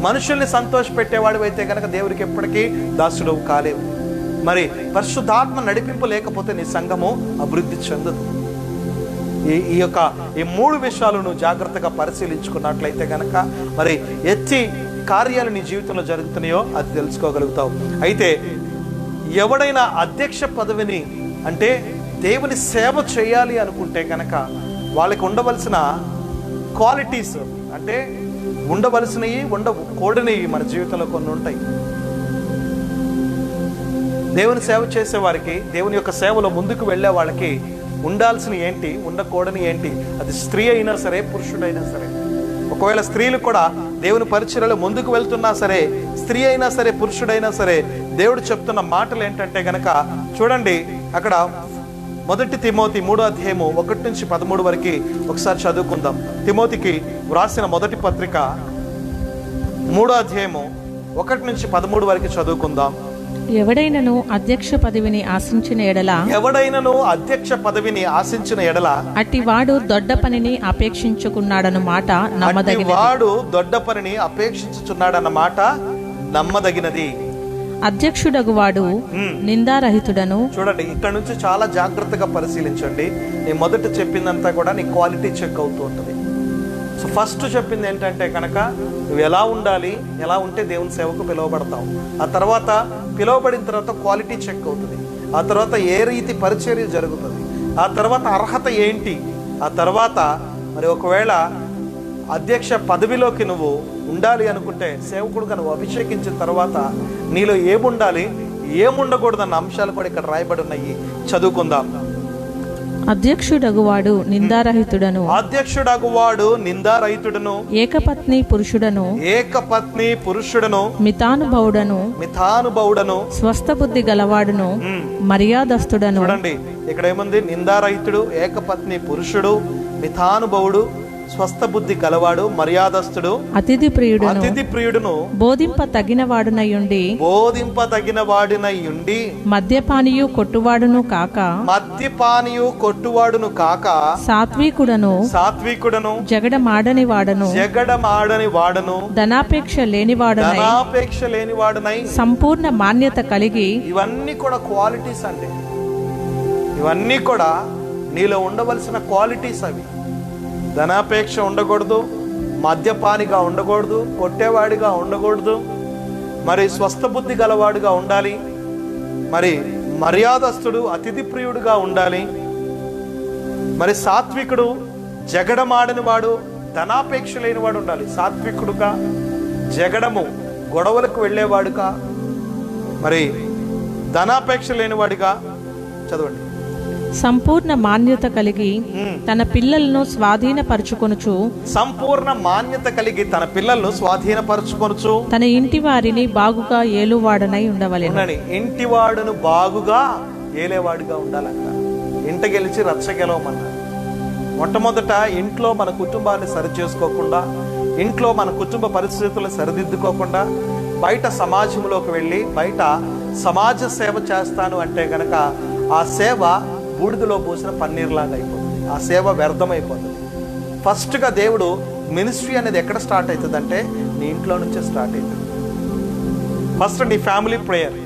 మనుషుల్ని సంతోష పెట్టేవాడు అయితే గనక దేవుడికి ఎప్పటికీ దాసుడు కాలేవు. మరి పరిశుద్ధాత్మ నడిపింపు లేకపోతే నీ సంఘము అభివృద్ధి చెందదు. ఈ 3 విషయాలు నువ్వు జాగ్రత్తగా పరిశీలించుకున్నట్లయితే గనక మరి ఎత్తి కార్యాలు నీ జీవితంలో జరుగుతున్నాయో అది తెలుసుకోగలుగుతావు. అయితే ఎవడైనా అధ్యక్ష పదవిని అంటే దేవుని సేవ చేయాలి అనుకుంటే గనక వాళ్ళకి ఉండవలసిన క్వాలిటీస్ అంటే ఉండవలసినవి ఉండకూడనివి మన జీవితంలో కొన్ని ఉంటాయి. దేవుని సేవ చేసే వారికి, దేవుని యొక్క సేవలో ముందుకు వెళ్ళే వాళ్ళకి ఉండాల్సిన ఏంటి, ఉండకూడని ఏంటి, అది స్త్రీ అయినా సరే పురుషుడైనా సరే. ఒకవేళ స్త్రీలు కూడా దేవుని పరిచర్యలో ముందుకు వెళ్తున్నా సరే, స్త్రీ అయినా సరే పురుషుడైనా సరే, దేవుడు చెప్తున్న మాటలు ఏంటంటే గనక చూడండి, అక్కడ 1 తిమోతి 3వ అధ్యాయము 1-13 వరకు ఒకసారి చదువుకుందాం. తిమోతికి వ్రాసిన మొదటి పత్రిక 3వ అధ్యాయము 1-13 వరకు చదువుకుందాం. ఎవడైనను అధ్యక్ష పదవిని ఆశించిన ఎడల అట్టివాడు దొడ్డ పనిని అపేక్షించుకున్నాడన్న మాట నమ్మదగినది. అధ్యక్షుడగువాడు నిందారహితుడను. చూడండి, ఇక్కడ నుంచి చాలా జాగ్రత్తగా పరిశీలించండి. నేను మొదట చెప్పిందంతా కూడా నీ క్వాలిటీ చెక్ అవుతూ ఉంటుంది. సో ఫస్ట్ చెప్పింది ఏంటంటే కనుక నువ్వు ఎలా ఉండాలి, ఎలా ఉంటే దేవుని సేవకు పిలువబడతావు. ఆ తర్వాత పిలువబడిన తర్వాత క్వాలిటీ చెక్ అవుతుంది. ఆ తర్వాత ఏ రీతి పరిచర్య జరుగుతుంది. ఆ తర్వాత అర్హత ఏంటి. ఆ తర్వాత మరి ఒకవేళ అధ్యక్ష పదవిలోకి నువ్వు ఉండాలి అనుకుంటే సేవకుడుగా నువ్వు అభిషేకించిన తర్వాత నీలో ఏముండాలి, ఏముండకూడదన్న అంశాలు కూడా ఇక్కడ రాయబడి ఉన్నాయి. చదువుకుందాం. అధ్యక్షుడగువాడు నిందారహితుడను. ఏకపత్ని పురుషుడను. మితానుభవుడను. స్వస్థ బుద్ధి గలవాడును. మర్యాదస్తుడను. చూడండి, ఇక్కడ ఏముంది? నిందారహితుడు, ఏకపత్ని పురుషుడు, మితానుభవుడు, స్వస్థ బుద్ధి గలవాడు, మర్యాదస్తుడు, అతిథి ప్రియుడును. బోధింప తగిన వాడునయ్యుండి మద్యపానియు కొట్టువాడును కాక సాత్వికుడను. జగడమాడని వాడను. ధనాపేక్ష లేనివాడనై సంపూర్ణ మాన్యత కలిగి. ఇవన్నీ కూడా క్వాలిటీస్ అండి. ఇవన్నీ కూడా నీలో ఉండవలసిన క్వాలిటీస్. అవి ధనాపేక్ష ఉండకూడదు, మద్యపానిగా ఉండకూడదు, కొట్టేవాడిగా ఉండకూడదు, మరి స్వస్థ బుద్ధి గలవాడుగా ఉండాలి, మరి మర్యాదస్తుడు, అతిథి ప్రియుడుగా ఉండాలి, మరి సాత్వికుడు, జగడమాడని వాడు, ధనాపేక్ష లేనివాడు ఉండాలి. సాత్వికుడుగా, జగడము గొడవలకు వెళ్ళేవాడుగా, మరి ధనాపేక్ష లేనివాడిగా. చదవండి. సంపూర్ణ మాన్యత కలిగి తన పిల్లలను స్వాధీనపరచుకొనుచు. సంపూర్ణ మాన్యత కలిగి తన పిల్లలను స్వాధీనపరచుకొనుచు. తన ఇంటి వారిని బాగుగా ఏలువాడనై ఉండవలెను. ఇంటివాడును బాగుగా ఏలేవాడుగా ఉండాలంట. ఇంట గెలిచి రచ్చ గెలవమన్నా. మొట్టమొదట ఇంట్లో మన కుటుంబాన్ని సరిచేసుకోకుండా, ఇంట్లో మన కుటుంబ పరిస్థితులు సరిదిద్దుకోకుండా బయట సమాజంలోకి వెళ్ళి బయట సమాజ సేవ చేస్తాను అంటే గనక ఆ సేవ బూడిదలో పోసిన పన్నీర్లాగా అయిపోతుంది. ఆ సేవ వ్యర్థమైపోతుంది. ఫస్ట్గా దేవుడు మినిస్ట్రీ అనేది ఎక్కడ స్టార్ట్ అవుతుందంటే నీ ఇంట్లో నుంచే స్టార్ట్ అవుతుంది. ఫస్ట్ నీ ఫ్యామిలీ ప్రేయర్.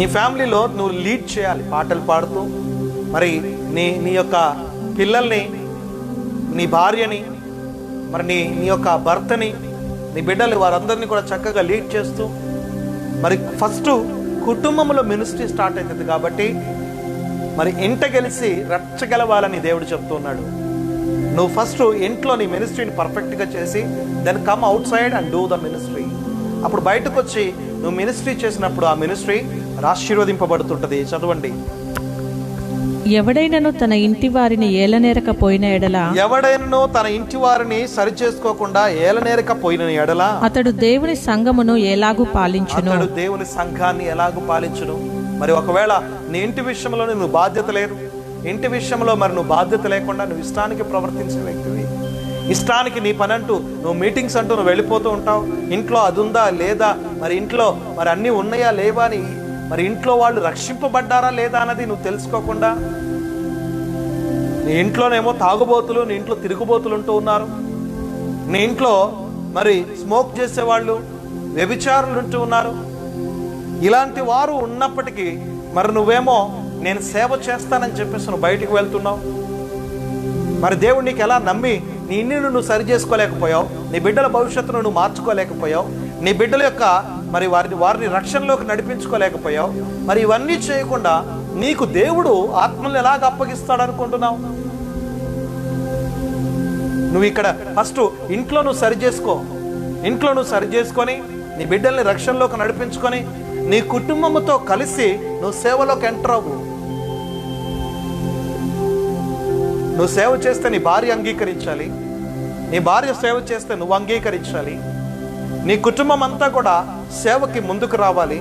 నీ ఫ్యామిలీలో నువ్వు లీడ్ చేయాలి, పాటలు పాడుతూ. మరి నీ యొక్క పిల్లల్ని, నీ భార్యని, మరి నీ యొక్క భర్తని, నీ బిడ్డలు, వారందరినీ కూడా చక్కగా లీడ్ చేస్తూ, మరి ఫస్ట్ కుటుంబంలో మినిస్ట్రీ స్టార్ట్ అవుతుంది. కాబట్టి మరి ఇంట గెలిచి రచ్చగలవాలని దేవుడు చెప్తూ ఉన్నాడు. నువ్వు ఫస్ట్ ఇంట్లో నీ మినిస్ట్రీని పర్ఫెక్ట్గా చేసి then come outside and do the ministry. అప్పుడు బయటకు వచ్చి నువ్వు మినిస్ట్రీ చేసినప్పుడు ఆ మినిస్ట్రీ ఆశీర్వదింపబడుతుంటది. చదవండి. ఎవడైనను తన ఇంటి వారిని ఏలనేరకపోయిన ఎడల, ఎవడైనను తన ఇంటి వారిని సరి చేసుకోకుండా ఏలనేరకపోయిన ఎడల అతడు దేవుని సంఘమును ఎలాగూ పాలించును. అతడు దేవుని సంఘాన్ని ఎలాగూ పాలించును. మరి ఒకవేళ నీ ఇంటి విషయంలో నువ్వు బాధ్యత లేదు, ఇంటి విషయంలో మరి నువ్వు బాధ్యత లేకుండా నువ్వు ఇష్టానికి ప్రవర్తించే వ్యక్తివి, ఇష్టానికి నీ పని అంటూ నువ్వు మీటింగ్స్ అంటూ నువ్వు వెళ్ళిపోతూ ఉంటావు. ఇంట్లో అది ఉందా లేదా, మరి ఇంట్లో మరి అన్నీ ఉన్నాయా లేవా అని, మరి ఇంట్లో వాళ్ళు రక్షింపబడ్డారా లేదా అన్నది నువ్వు తెలుసుకోకుండా, నీ ఇంట్లోనేమో తాగుబోతులు, నీ ఇంట్లో తిరుగుబోతులు ఉంటూ ఉన్నారు, నీ ఇంట్లో మరి స్మోక్ చేసేవాళ్ళు, వ్యభిచారులు ఉంటూ ఉన్నారు. ఇలాంటి వారు ఉన్నప్పటికీ మరి నువ్వేమో నేను సేవ చేస్తానని చెప్పేసి నువ్వు బయటికి వెళ్తున్నావు. మరి దేవుడు నీకు ఎలా నమ్మి నీ ఇల్లును నువ్వు సరి చేసుకోలేకపోయావు, నీ బిడ్డల భవిష్యత్తును నువ్వు మార్చుకోలేకపోయావు, నీ బిడ్డల యొక్క మరి వారిని రక్షణలోకి నడిపించుకోలేకపోయావు. మరి ఇవన్నీ చేయకుండా నీకు దేవుడు ఆత్మల్ని ఎలాగ అప్పగిస్తాడు అనుకుంటున్నావు? నువ్వు ఇక్కడ ఫస్ట్ ఇంట్లో నువ్వు సరి చేసుకో. ఇంట్లో నువ్వు సరి చేసుకొని నీ బిడ్డల్ని రక్షణలోకి నడిపించుకొని నీ కుటుంబంతో కలిసి నువ్వు సేవలోకి ఎంటర్ అవ్వు. నువ్వు సేవ చేస్తే నీ భార్య అంగీకరించాలి, నీ భార్య సేవ చేస్తే నువ్వు అంగీకరించాలి, నీ కుటుంబం అంతా కూడా సేవకి ముందుకు రావాలి.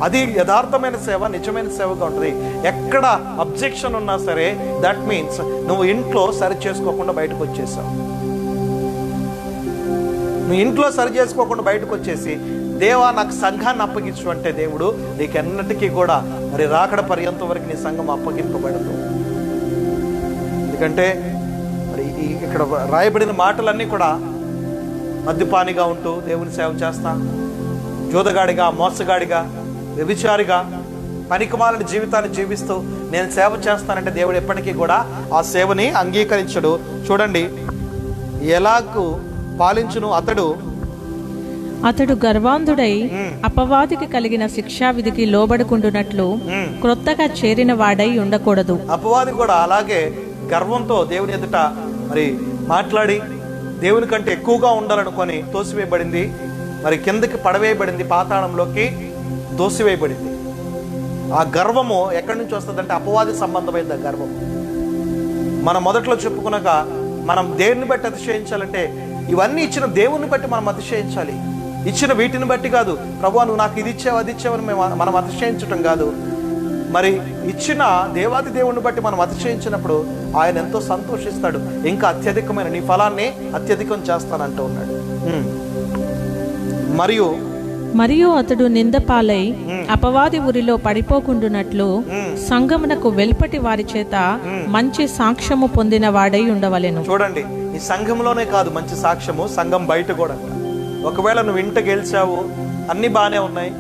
అది యథార్థమైన సేవ, నిజమైన సేవగా ఉంటుంది. ఎక్కడ అబ్జెక్షన్ ఉన్నా సరే దట్ మీన్స్ నువ్వు ఇంట్లో సరి చేసుకోకుండా బయటకు వచ్చేసావు. నువ్వు ఇంట్లో సరి చేసుకోకుండా బయటకు వచ్చేసి దేవా నాకు సంఘాన్ని అప్పగించు అంటే దేవుడు నీకెన్నటికీ కూడా మరి రాకడ పర్యంతం వరకు నీ సంఘం అప్పగింపబడదు. ఎందుకంటే మరి ఇక్కడ రాయబడిన మాటలన్నీ కూడా మద్యపానిగా ఉంటూ దేవుని సేవ చేస్తా, జూదగాడిగా, మోసగాడిగా, వ్యభిచారిగా, పనికిమాలిన జీవితాన్ని జీవిస్తూ నేను సేవ చేస్తానంటే దేవుడు ఎప్పటికీ కూడా ఆ సేవని అంగీకరించడు. చూడండి, ఎలాగూ పాలించును. అతడు గర్వాంధుడై అపవాదికి కలిగిన శిక్షా విధికి లోబడుకుంటున్నట్లు క్రొత్తగా చేరిన వాడై ఉండకూడదు. అపవాది కూడా అలాగే గర్వంతో దేవుని ఎదుట మరి మాట్లాడి దేవుని కంటే ఎక్కువగా ఉండాలనుకొని తోసివేయబడింది, మరి కిందకి పడవేయబడింది, పాతాళంలోకి దోసివేయబడింది. ఆ గర్వము ఎక్కడి నుంచి వస్తుందంటే అపవాది సంబంధమైన గర్వం. మనం మొదట్లో చెప్పుకున్నాక మనం దేన్ని బట్టి అతిశయించాలంటే ఇవన్నీ ఇచ్చిన దేవుని బట్టి మనం అతిశయించాలి. ఇచ్చిన వీటిని బట్టి కాదు, ప్రభువా నువ్వు నాకు ఇది ఇచ్చావు అది ఇచ్చావని మనం అతిశయించటం కాదు. మరి ఇచ్చిన దేవాది దేవుని బట్టి మనం అతిశయించినప్పుడు ఆయన ఎంతో సంతోషిస్తాడు. ఇంకా అత్యధికమైన నీ ఫలాన్ని అత్యధికం చేస్తానంటూ ఉన్నాడు. మరియు అతడు నిందపాలై అపవాది ఊరిలో పడిపోకుండునట్లు సంఘమునకు వెల్పటి వారి చేత మంచి సాక్ష్యము పొందిన వాడై ఉండవలెను. చూడండి, ఈ సంఘంలోనే కాదు మంచి సాక్ష్యము, సంఘం బయట కూడా. ఒకవేళ నువ్వు ఇంట గెలిచావు, అన్ని బాగానే ఉన్నాయి,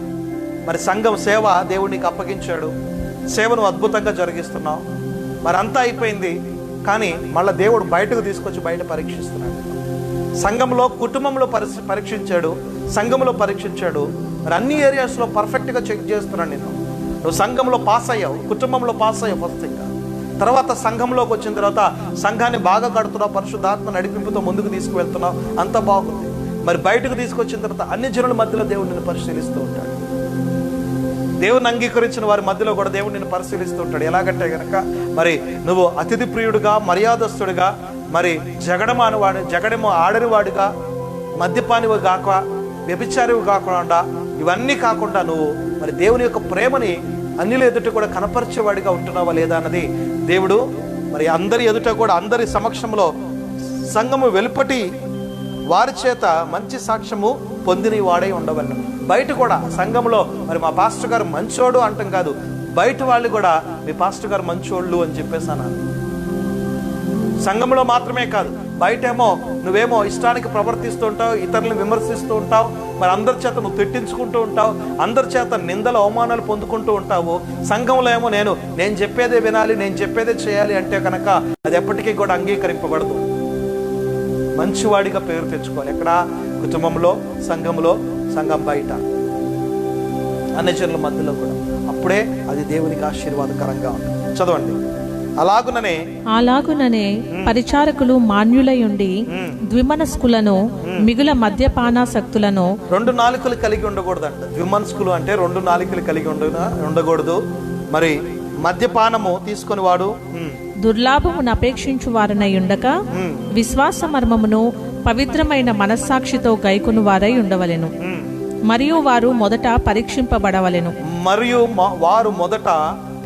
మరి సంఘం సేవ దేవుడు నీకు అప్పగించాడు, సేవను అద్భుతంగా జరిగిస్తున్నావు, మరి అంతా అయిపోయింది, కానీ మళ్ళీ దేవుడు బయటకు తీసుకొచ్చి బయట పరీక్షిస్తున్నాడు. సంఘంలో, కుటుంబంలో పరీక్షించాడు, సంఘంలో పరీక్షించాడు, మరి అన్ని ఏరియాస్లో పర్ఫెక్ట్గా చెక్ చేస్తున్నాడు. నువ్వు సంఘంలో పాస్ అయ్యావు, కుటుంబంలో పాస్ అయ్యావు ఫస్ట్. ఇంకా తర్వాత సంఘంలోకి వచ్చిన తర్వాత సంఘాన్ని బాగా కడుతున్నావు, పరిశుద్ధాత్మ నడిపింపుతో ముందుకు తీసుకువెళ్తున్నావు, అంత బాగుంది. మరి బయటకు తీసుకొచ్చిన తర్వాత అన్ని జనుల మధ్యలో దేవుడు నిన్ను పరిశీలిస్తూ ఉంటాడు. దేవుని అంగీకరించిన వారి మధ్యలో కూడా దేవుడు నిన్ను పరిశీలిస్తూ ఉంటాడు. ఎలాగంటే కనుక మరి నువ్వు అతిథి ప్రియుడిగా, మర్యాదస్తుడిగా, మరి జగడము ఆడనివాడిగా, మద్యపానివి కాక, వ్యభిచారివి కాకుండా, ఇవన్నీ కాకుండా నువ్వు మరి దేవుని యొక్క ప్రేమని అన్యుల ఎదుట కూడా కనపరిచేవాడిగా ఉంటున్నావా లేదా అన్నది దేవుడు మరి అందరి ఎదుట కూడా, అందరి సమక్షంలో సంఘము వెలుపటి వారి చేత మంచి సాక్ష్యము పొందిన వాడై ఉండవలను. బయట కూడా సంఘంలో మరి మా పాస్టర్ గారు మంచోడు అంటాం కాదు, బయట వాళ్ళు కూడా మీ పాస్టర్ గారు మంచోళ్ళు అని చెప్పేసి అన్నారు. సంఘంలో మాత్రమే కాదు, బయటేమో నువ్వేమో ఇష్టానికి ప్రవర్తిస్తూ ఉంటావు, ఇతరులను విమర్శిస్తూ ఉంటావు, మరి అందరి చేత నువ్వు తిట్టించుకుంటూ ఉంటావు, అందరి చేత నిందలు అవమానాలు పొందుకుంటూ ఉంటావు. సంఘంలో ఏమో నేను చెప్పేదే వినాలి, నేను చెప్పేదే చేయాలి అంటే కనుక అది ఎప్పటికీ కూడా అంగీకరింపబడదు. మంచివాడిగా పేరు తెచ్చుకోవాలి. ఎక్కడ? కుటుంబంలో, సంఘంలో, సంఘం బయట, అన్ని జనుల మధ్యలో కూడా. అప్పుడే అది దేవునికి ఆశీర్వాదకరంగా ఉంటుంది. చదవండి. అలాగుననే పరిచారకులు మాన్యులై ఉండి ద్విమనస్కులను మిగుల మద్యపానాసక్తులను 2 నాలుకలు కలిగి ఉండకూడదంట. ద్విమనస్కులు అంటే 2 నాలుకలు కలిగి ఉండకూడదు. మరి మద్యపానము తీసుకొని వాడు దుర్లాభమును అపేక్షించు వారనై ఉండక విశ్వాస మర్మమును పవిత్రమైన మనస్సాక్షితో గైకొను వారై ఉండవలెను. మరియు వారు మొదట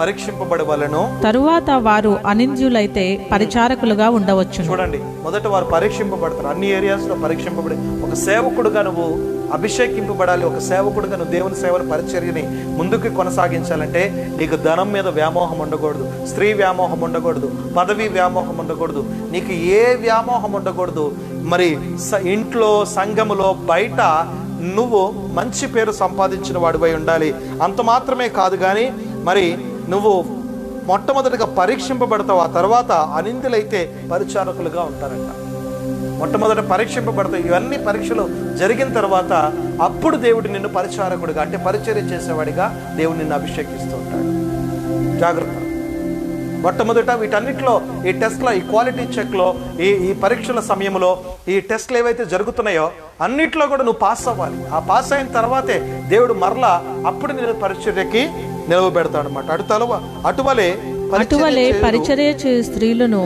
పరీక్షింపబడవలెను. తరువాత వారు అనింద్యులైతే పరిచారకులుగా ఉండవచ్చు. చూడండి, మొదట వారు పరీక్షింపబడతారు. అన్ని ఏరియాస్ లో పరీక్షింపబడి ఒక సేవకుడుగా నువ్వు అభిషేకింపబడాలి. ఒక సేవకుడుగా నువ్వు దేవుని సేవల పరిచర్యని ముందుకు కొనసాగించాలంటే నీకు ధనం మీద వ్యామోహం ఉండకూడదు, స్త్రీ వ్యామోహం ఉండకూడదు, పదవి వ్యామోహం ఉండకూడదు, నీకు ఏ వ్యామోహం ఉండకూడదు. మరి ఇంట్లో, సంఘములో, బయట నువ్వు మంచి పేరు సంపాదించిన వాడిపై ఉండాలి. అంత మాత్రమే కాదు కానీ మరి నువ్వు మొట్టమొదటిగా పరీక్షింపబడతావు. ఆ తర్వాత అనిందులైతే పరిచారకులుగా ఉంటారంట. మొట్టమొదట పరీక్షింపబడతావు. ఇవన్నీ పరీక్షలు జరిగిన తర్వాత అప్పుడు దేవుడు నిన్ను పరిచారకుడిగా అంటే పరిచర్య చేసేవాడిగా దేవుడు నిన్ను అభిషేకిస్తూ ఉంటాడు. జాగ్రత్త. మొట్టమొదట వీటన్నిటిలో, ఈ టెస్ట్లో, ఈ క్వాలిటీ చెక్లో, ఈ పరీక్షల సమయంలో ఈ టెస్ట్లు ఏవైతే జరుగుతున్నాయో అన్నిట్లో కూడా నువ్వు పాస్ అవ్వాలి. ఆ పాస్ అయిన తర్వాతే దేవుడు మరలా అప్పుడు నేను పరిచర్యకి నిలవబెడతాడు అనమాట. అటువలే పరిచర్య చేసే స్త్రీలను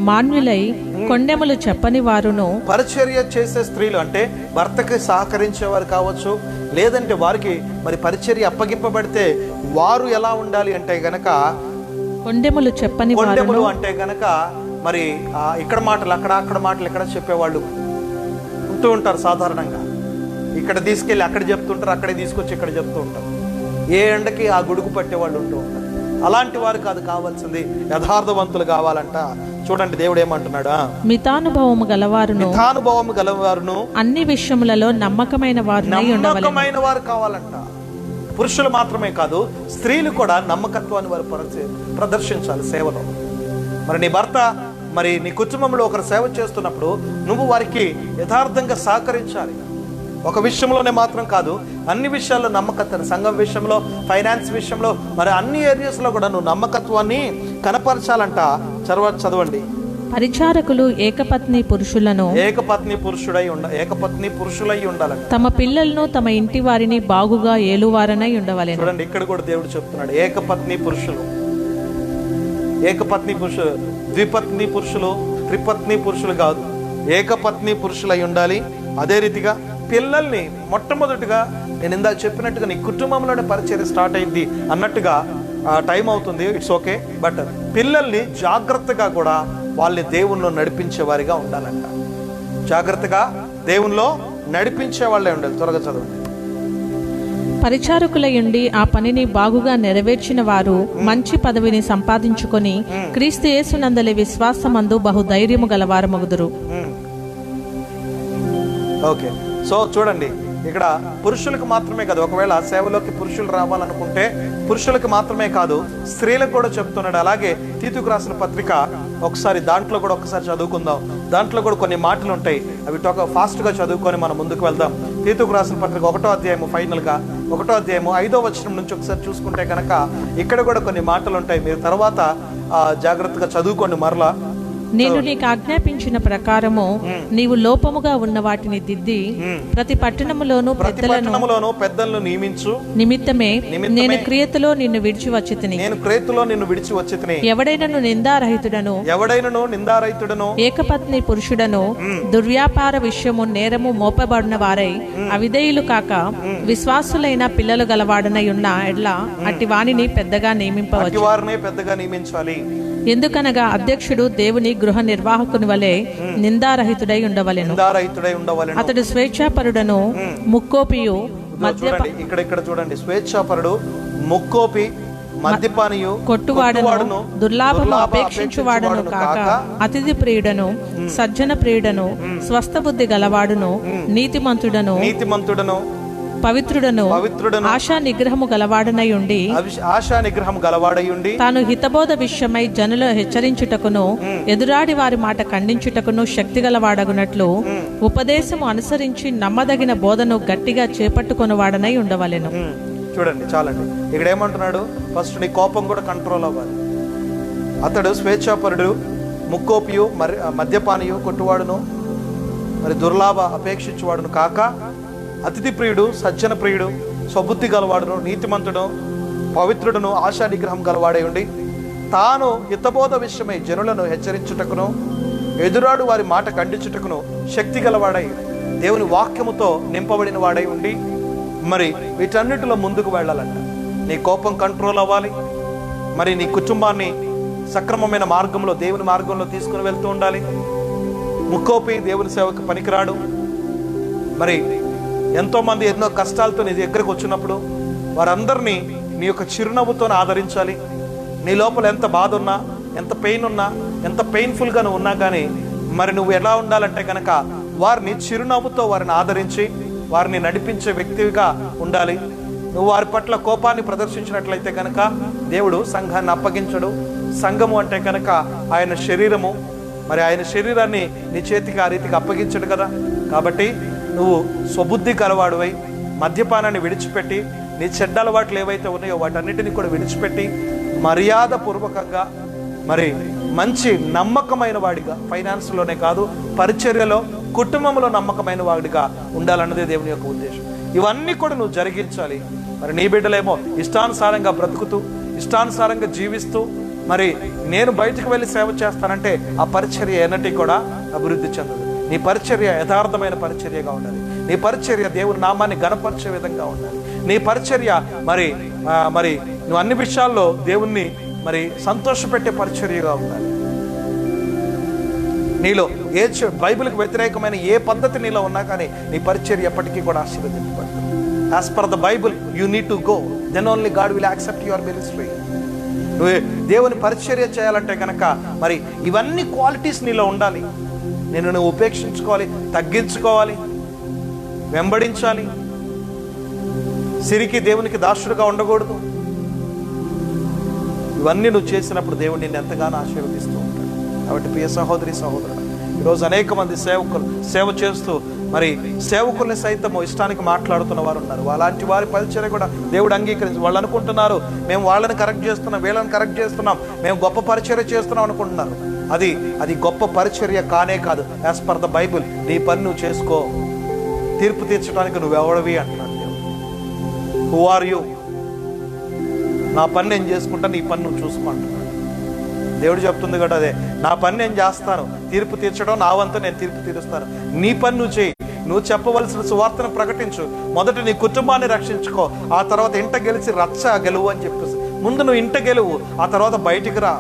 మాన్యులై కొండెములు చెప్పని వారును. పరిచర్య చేసే స్త్రీలు అంటే భర్తకి సహకరించేవారు కావచ్చు, లేదంటే వారికి మరి పరిచర్య అప్పగింపబడితే వారు ఎలా ఉండాలి అంటే గనక కొండెములు చెప్పని కొండెములు అంటే గనక మరి ఇక్కడ మాటలు అక్కడ మాటలు ఇక్కడ చెప్పేవాళ్ళు ఉంటూ ఉంటారు. సాధారణంగా ఇక్కడ తీసుకెళ్ళి అక్కడ చెప్తుంటారు, అక్కడే తీసుకొచ్చి ఇక్కడ చెప్తూ ఉంటారు. ఏ ఎండకి ఆ గుడుగు పట్టేవాళ్ళు ఉంటూ ఉంటారు. అలాంటి వారు కాదు కావాల్సింది, యథార్థవంతులు కావాలంట. చూడండి దేవుడు ఏమంటున్నాడా? మితానుభవము గలవారును అన్ని విషయములలో నమ్మకమైన వారు కావాలంట. పురుషులు మాత్రమే కాదు, స్త్రీలు కూడా నమ్మకత్వాన్ని వారు ప్రదర్శించాలి సేవలో. మరి నీ భర్త మరి నీ కుటుంబంలో ఒకరు సేవ చేస్తున్నప్పుడు నువ్వు వారికి యథార్థంగా సహకరించాలి. ఒక విషయంలోనే మాత్రం కాదు, అన్ని విషయాల్లో నమ్మకత్వాన్ని, సంఘం విషయంలో, ఫైనాన్స్ విషయంలో, మరి అన్ని ఏరియాస్లో కూడా నువ్వు నమ్మకత్వాన్ని కనపరచాలంట. చదవండి. పరిచారకులు ఏకపత్ని పురుషులై ఉండాలంట. తమ పిల్లలను తమ ఇంటి వారిని బాగుగా ఏలువారనై ఉండవలెను. చూడండి, ఇక్కడ కూడా దేవుడు చెప్తున్నాడు ఏకపత్ని పురుషులు, ద్విపత్ని పురుషులు, త్రిపత్ని పురుషులు కాదు, ఏకపత్ని పురుషులై ఉండాలి. అదే రీతిగా పిల్లల్ని మొట్టమొదటిగా నేను ఇందాక చెప్పినట్టుగా నీ కుటుంబంలోనే పరిచర్య స్టార్ట్ అయింది అన్నట్టుగా టైం అవుతుంది, ఇట్స్ ఓకే. బట్ పిల్లల్ని జాగ్రత్తగా కూడా వాళ్ళని దేవుణ్ణిలో నడిపించే వారిగా ఉండాలంట. జాగ్రత్తగా దేవుణ్ణిలో నడిపించే వాళ్ళే ఉండాలి. త్వరగా చదవండి. పరిచారకులయుండి ఆ పనిని బాగుగా నెరవేర్చిన వారు మంచి పదవిని సంపాదించుకొని క్రీస్తు యేసునందలి విశ్వాసమందు బహుధైర్యము గలవారు మగుదురు. ఓకే, సో చూడండి, ఇక్కడ పురుషులకు మాత్రమే కాదు, ఒకవేళ సేవలోకి పురుషులు రావాలనుకుంటే పురుషులకు మాత్రమే కాదు, స్త్రీలకు కూడా చెప్తున్నాడు. అలాగే తీతుకు రాసిన పత్రిక దాంట్లో కూడా ఒకసారి చదువుకుందాం. దాంట్లో కూడా కొన్ని మాటలు ఉంటాయి, అవి ఫాస్ట్గా చదువుకొని మనం ముందుకు వెళ్దాం. తీతుకు రాసిన పత్రిక 1వ అధ్యాయము, ఫైనల్గా 1వ అధ్యాయము 5వ వచనం నుంచి ఒకసారి చూసుకుంటే కనుక ఇక్కడ కూడా కొన్ని మాటలు ఉంటాయి. మీరు తర్వాత జాగ్రత్తగా చదువుకోండి. మరలా నేను నీకు ఆజ్ఞాపించిన ప్రకారము నీవు లోపముగా ఉన్న వాటిని దిద్ది ప్రతి పట్టణములోను పెద్దలను నియమించు నిమిత్తమే నేను క్రియతలో నిన్ను విడిచి వచ్చి తిని ఎవడైనను నిందారహితుడను ఏకపత్ని పురుషుడను దుర్వ్యాపార విషయము నేరము మోపబడిన వారై అవిధేయులు కాక విశ్వాసులైన పిల్లలు గలవాడనై ఉన్న ఎడ్ల అట్టి వానిని పెద్దగా నియమించాలి. ఎందుకనగా అధ్యక్షుడు దేవుని గృహ నిర్వాహకుని వలె నిందారహితుడై ఉండవలెను. అతడు స్వేచ్ఛాపరుడను ముక్కోపియు. ఇక్కడ చూడండి, స్వేచ్ఛాపరుడు, ముక్కోపి, మద్యపానియు కొట్టువాడును దుర్లాభము అపేక్షించువాడును కాక అతిథి ప్రియుడను సజ్జన ప్రియుడను స్వస్థ బుద్ధి గలవాడును నీతిమంతుడను పవిత్రుడను ఆశా నిగ్రహము గలవాడనై ఉండి తాను హితబోధ విషయమై జనులు హెచ్చరించుటకును ఎదురాడి వారి మాట ఖండించుటకును శక్తి గలవాడగునట్లు ఉపదేశము అనుసరించి నమ్మదగిన బోధను గట్టిగా చేపట్టుకొనువాడనై ఉండవలెను. చూడండి, చాలండి. ఇక్కడ ఏమంటున్నాడు? ఫస్ట్ నీ కోపం కూడా కంట్రోల్ అవ్వాలి. అతడు స్వేచ్ఛాపరుడు, ముక్కోపియు, మద్యపానియు, కొట్టువాడును, మరి దుర్లాభ అపేక్షించువాడును కాక అతిథి ప్రియుడు, సజ్జన ప్రియుడు, స్వబుద్ధి గలవాడును, నీతిమంతుడు, పవిత్రుడును, ఆశా నిగ్రహం గలవాడై ఉండి తాను హితబోధ విషయమై జనులను హెచ్చరించుటకును ఎదురాడు వారి మాట ఖండించుటకును శక్తి గలవాడై దేవుని వాక్యముతో నింపబడిన వాడై ఉండి మరి వీటన్నిటిలో ముందుకు వెళ్ళాలంట. నీ కోపం కంట్రోల్ అవ్వాలి. మరి నీ కుటుంబాన్ని సక్రమమైన మార్గంలో, దేవుని మార్గంలో తీసుకుని వెళ్తూ ఉండాలి. ముక్కోపి దేవుని సేవకు పనికిరాడు. మరి ఎంతోమంది ఎన్నో కష్టాలతో నీ దగ్గరకు వచ్చినప్పుడు వారందరినీ నీ యొక్క చిరునవ్వుతో ఆదరించాలి. నీ లోపల ఎంత బాధ ఉన్నా, ఎంత పెయిన్ ఉన్నా, ఎంత పెయిన్ఫుల్గా నువ్వు ఉన్నా కానీ మరి నువ్వు ఎలా ఉండాలంటే కనుక వారిని చిరునవ్వుతో వారిని ఆదరించి వారిని నడిపించే వ్యక్తిగా ఉండాలి. నువ్వు వారి పట్ల కోపాన్ని ప్రదర్శించినట్లయితే కనుక దేవుడు సంఘాన్ని అప్పగించడు. సంఘము అంటే కనుక ఆయన శరీరము. మరి ఆయన శరీరాన్ని నీ చేతికి ఆ రీతికి అప్పగించడు కదా. కాబట్టి నువ్వు స్వబుద్ధి కలవాడువై మద్యపానాన్ని విడిచిపెట్టి నీ చెడ్డ అలవాట్లు ఏవైతే ఉన్నాయో వాటన్నిటిని కూడా విడిచిపెట్టి మర్యాద పూర్వకంగా మరి మంచి నమ్మకమైన వాడిగా, ఫైనాన్స్లోనే కాదు పరిచర్యలో, కుటుంబంలో నమ్మకమైన వాడిగా ఉండాలన్నదే దేవుని యొక్క ఉద్దేశం. ఇవన్నీ కూడా నువ్వు జరిగించాలి. మరి నీ బిడ్డలేమో ఇష్టానుసారంగా బ్రతుకుతూ ఇష్టానుసారంగా జీవిస్తూ మరి నేను బయటకు వెళ్ళి సేవ చేస్తానంటే ఆ పరిచర్య ఎన్నటి కూడా అభివృద్ధి చెందదు. నీ పరిచర్య యథార్థమైన పరిచర్యగా ఉండాలి. నీ పరిచర్య దేవుని నామాన్ని గణపరిచే విధంగా ఉండాలి. నీ పరిచర్య మరి మరి నువ్వు అన్ని విషయాల్లో దేవుణ్ణి మరి సంతోషపెట్టే పరిచర్యగా ఉండాలి. నీలో ఏ బైబిల్కి వ్యతిరేకమైన ఏ పద్ధతి నీలో ఉన్నా కానీ నీ పరిచర్య ఎప్పటికీ కూడా ఆశీర్వదించబడుతుంది. As per the Bible you need to go, then only God will accept your ministry. నువ్వు దేవుని పరిచర్య చేయాలంటే కనుక మరి ఇవన్నీ క్వాలిటీస్ నీలో ఉండాలి. నువ్వు ఉపేక్షించుకోవాలి, తగ్గించుకోవాలి, వెంబడించాలి. సిరికి దేవునికి దాసుడుగా ఉండకూడదు. ఇవన్నీ నువ్వు చేసినప్పుడు దేవుడు నిన్ను ఎంతగానో ఆశీర్వదిస్తూ ఉంటాడు. కాబట్టి ప్రియ సహోదరి సహోదరుడు, ఈరోజు అనేక మంది సేవకులు సేవ చేస్తూ మరి సేవకుల్ని సైతం ఇష్టానికి మాట్లాడుతున్న వారు ఉన్నారు. అలాంటి వారి పరిచర్య కూడా దేవుడు అంగీకరించి వాళ్ళు అనుకుంటున్నారు మేము వాళ్ళని కరెక్ట్ చేస్తున్నాం, వీళ్ళని కరెక్ట్ చేస్తున్నాం, మేము గొప్ప పరిచర్య చేస్తున్నాం అనుకుంటున్నారు. అది గొప్ప పరిచర్య కానే కాదు. యాజ్ పర్ ద బైబుల్ నీ పని నువ్వు చేసుకో, తీర్పు తీర్చడానికి నువ్వెవడవి అంటున్నాడు దేవుడు. Who are you? నా పని నేను చేసుకుంటా, నీ పని నువ్వు చూసుకుంటున్నాడు దేవుడు చెప్తుంది కదా. అదే నా పని నేను చేస్తాను, తీర్పు తీర్చడం నా వంతు, నేను తీర్పు తీరుస్తాను. నీ పని నువ్వు చేయి. నువ్వు చెప్పవలసిన సువార్తను ప్రకటించు. మొదట నీ కుటుంబాన్ని రక్షించుకో, ఆ తర్వాత ఇంట గెలిచి రచ్చ గెలువు అని చెప్పేసి ముందు నువ్వు ఇంట గెలువు, ఆ తర్వాత బయటికి రా.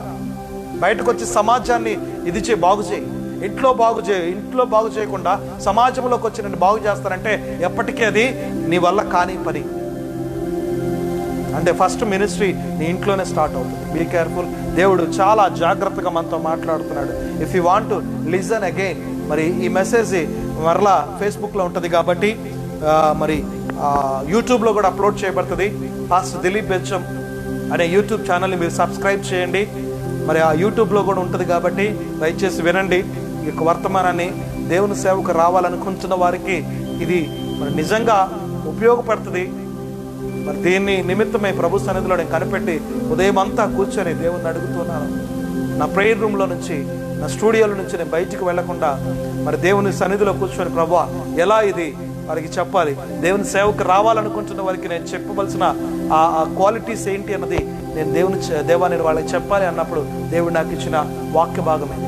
బయటకు వచ్చి సమాజాన్ని బాగు చేయి. ఇంట్లో బాగు చేయకుండా సమాజంలోకి వచ్చి నేను బాగు చేస్తానంటే ఎప్పటికీ అది నీ వల్ల కాని పని. అంటే ఫస్ట్ మినిస్ట్రీ నీ ఇంట్లోనే స్టార్ట్ అవుతుంది. Be careful. దేవుడు చాలా జాగ్రత్తగా మనతో మాట్లాడుతున్నాడు. If you want to listen again, మరి ఈ మెసేజ్ మరలా ఫేస్బుక్లో ఉంటుంది కాబట్టి మరి యూట్యూబ్లో కూడా అప్లోడ్ చేయబడుతుంది. పాస్టర్ దిలీప్ బెల్చం అనే యూట్యూబ్ ఛానల్ని మీరు సబ్స్క్రైబ్ చేయండి. మరి ఆ యూట్యూబ్లో కూడా ఉంటుంది కాబట్టి దయచేసి వినండి ఈ యొక్క వర్తమానాన్ని. దేవుని సేవకు రావాలనుకుంటున్న వారికి ఇది మరి నిజంగా ఉపయోగపడుతుంది. మరి దీన్ని నిమిత్తమై ప్రభు సన్నిధిలో నేను కనిపెట్టి ఉదయం అంతా కూర్చొని దేవుణ్ణి అడుగుతున్నాను. నా ప్రేయర్ రూమ్లో నుంచి, నా స్టూడియోలో నుంచి నేను బయటికి వెళ్లకుండా మరి దేవుని సన్నిధిలో కూర్చొని ప్రభువా ఎలా ఇది వారికి చెప్పాలి, దేవుని సేవకు రావాలనుకుంటున్న వారికి నేను చెప్పవలసిన ఆ క్వాలిటీస్ ఏంటి అన్నది నేను దేవాన్ని వాళ్ళకి చెప్పాలి అన్నప్పుడు దేవుడు నాకు ఇచ్చిన వాక్య భాగమే.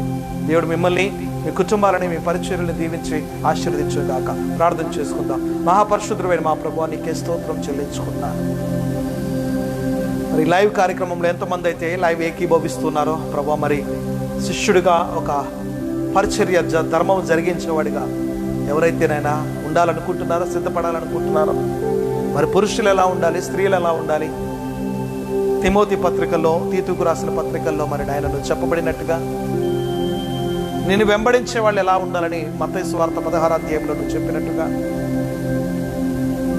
దేవుడు మిమ్మల్ని, మీ కుటుంబాలని, మీ పరిచర్యలను దీవించి ఆశీర్వదించుగాక. ప్రార్థన చేసుకుందాం. మహాపరిశుద్ధుడైన మా ప్రభువా నీకే స్తోత్రం చెల్లించుకున్నాను. మరి లైవ్ కార్యక్రమంలో ఎంతమంది అయితే లైవ్ ఏకీభవిస్తున్నారో ప్రభువా, మరి శిష్యుడిగా ఒక పరిచర్య ధర్మం జరిగించిన వాడిగా ఎవరైతేనైనా ఉండాలనుకుంటున్నారో, సిద్ధపడాలనుకుంటున్నారో, మరి పురుషులు ఎలా ఉండాలి, స్త్రీలు ఎలా ఉండాలి, తిమోతి పత్రికల్లో, తీతుకు రాసిన పత్రికల్లో మరి నాయన చెప్పబడినట్టుగా నిన్ను వెంబడించే వాళ్ళు ఎలా ఉండాలని మత్తయి సువార్త 16వ అధ్యాయంలో నువ్వు చెప్పినట్టుగా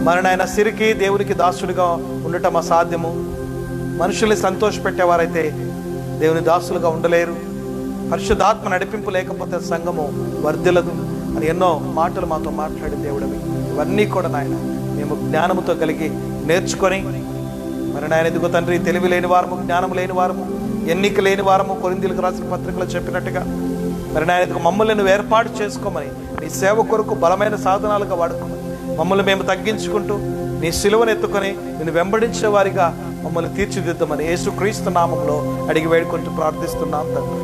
మరి నాయన సిరికి దేవునికి దాసుడిగా ఉండటం అసాధ్యము. మనుషుల్ని సంతోషపెట్టేవారైతే దేవుని దాసులుగా ఉండలేరు. పరిశుద్ధాత్మ నడిపింపు లేకపోతే సంఘము వర్ధిల్లదు అని ఎన్నో మాటలు మాతో మాట్లాడి దేవుడివి. ఇవన్నీ కూడా నాయన మేము జ్ఞానముతో కలిగి నేర్చుకొని మరి నాయన ఎదుగు తండ్రి, తెలివి లేని వారము, జ్ఞానం లేని వారము, ఎన్నిక లేని వారము, కొరింథీయులకు రాసిన పత్రికలో చెప్పినట్టుగా మరి నాయన ఎదుగు మమ్మల్ని నువ్వు ఏర్పాటు చేసుకోమని, నీ సేవ కొరకు బలమైన సాధనాలుగా వాడుకోమని, మమ్మల్ని మేము తగ్గించుకుంటూ నీ సిలువను ఎత్తుకొని నేను వెంబడించే వారిగా మమ్మల్ని తీర్చిదిద్దమని యేసుక్రీస్తు నామంలో అడిగి వేడుకుంటూ ప్రార్థిస్తున్నాం తండ్రి.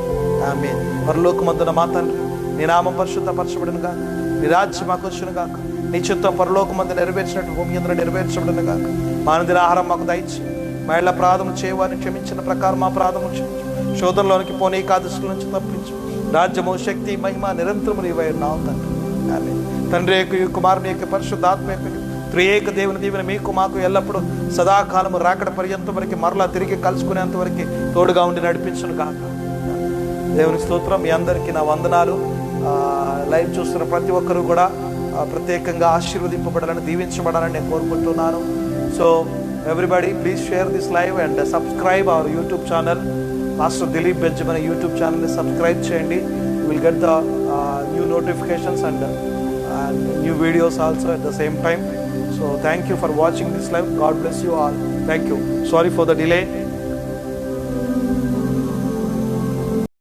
ఆమేన్. పరలోకమందున మా తండ్రి, నీ నామం పరిశుద్ధపరచబడును గాక, నీ రాజ్యం మాకు వచ్చును గాక, నీ చిత్తం పరలోకమందు నెరవేర్చినట్టు భూమి అందరూ నెరవేర్చబడును గాక. మా అనుదిన ఆహారం మాకు దయచేయి. మా ఇళ్ళ అపరాధములు చేయవారిని క్షమించిన ప్రకారం మా అపరాధములు క్షమించు. శోధనలోనికి పోనీ కాదుష్టుల నుంచి తప్పించు. రాజ్యము, శక్తి, మహిమ నిరంతరము నీవై ఉన్నావు తండ్రి. ఆమేన్. తండ్రి యొక్క కుమారుని యొక్క పరిశుద్ధాత్మ యొక్క త్రియేక దేవుని దీవెన మీకు మాకు ఎల్లప్పుడూ సదాకాలము రాకడ పర్యంతం వరకు మరలా తిరిగి కలుసుకునేంత వరకు తోడుగా ఉండి నడిపించును కాక. దేవుని స్తోత్రం. మీ అందరికీ నా వందనాలు. లైవ్ చూస్తున్న ప్రతి ఒక్కరూ కూడా ప్రత్యేకంగా ఆశీర్వదింపబడాలని, దీవించబడాలని నేను కోరుకుంటున్నాను. So everybody please share this live and subscribe our YouTube channel. Master Dilip Benjamin YouTube ఛానల్ని సబ్స్క్రైబ్ చేయండి. You will get the new notifications and new videos also at the same time. So thank you for watching this live. God bless you all. Thank you. Sorry for the delay.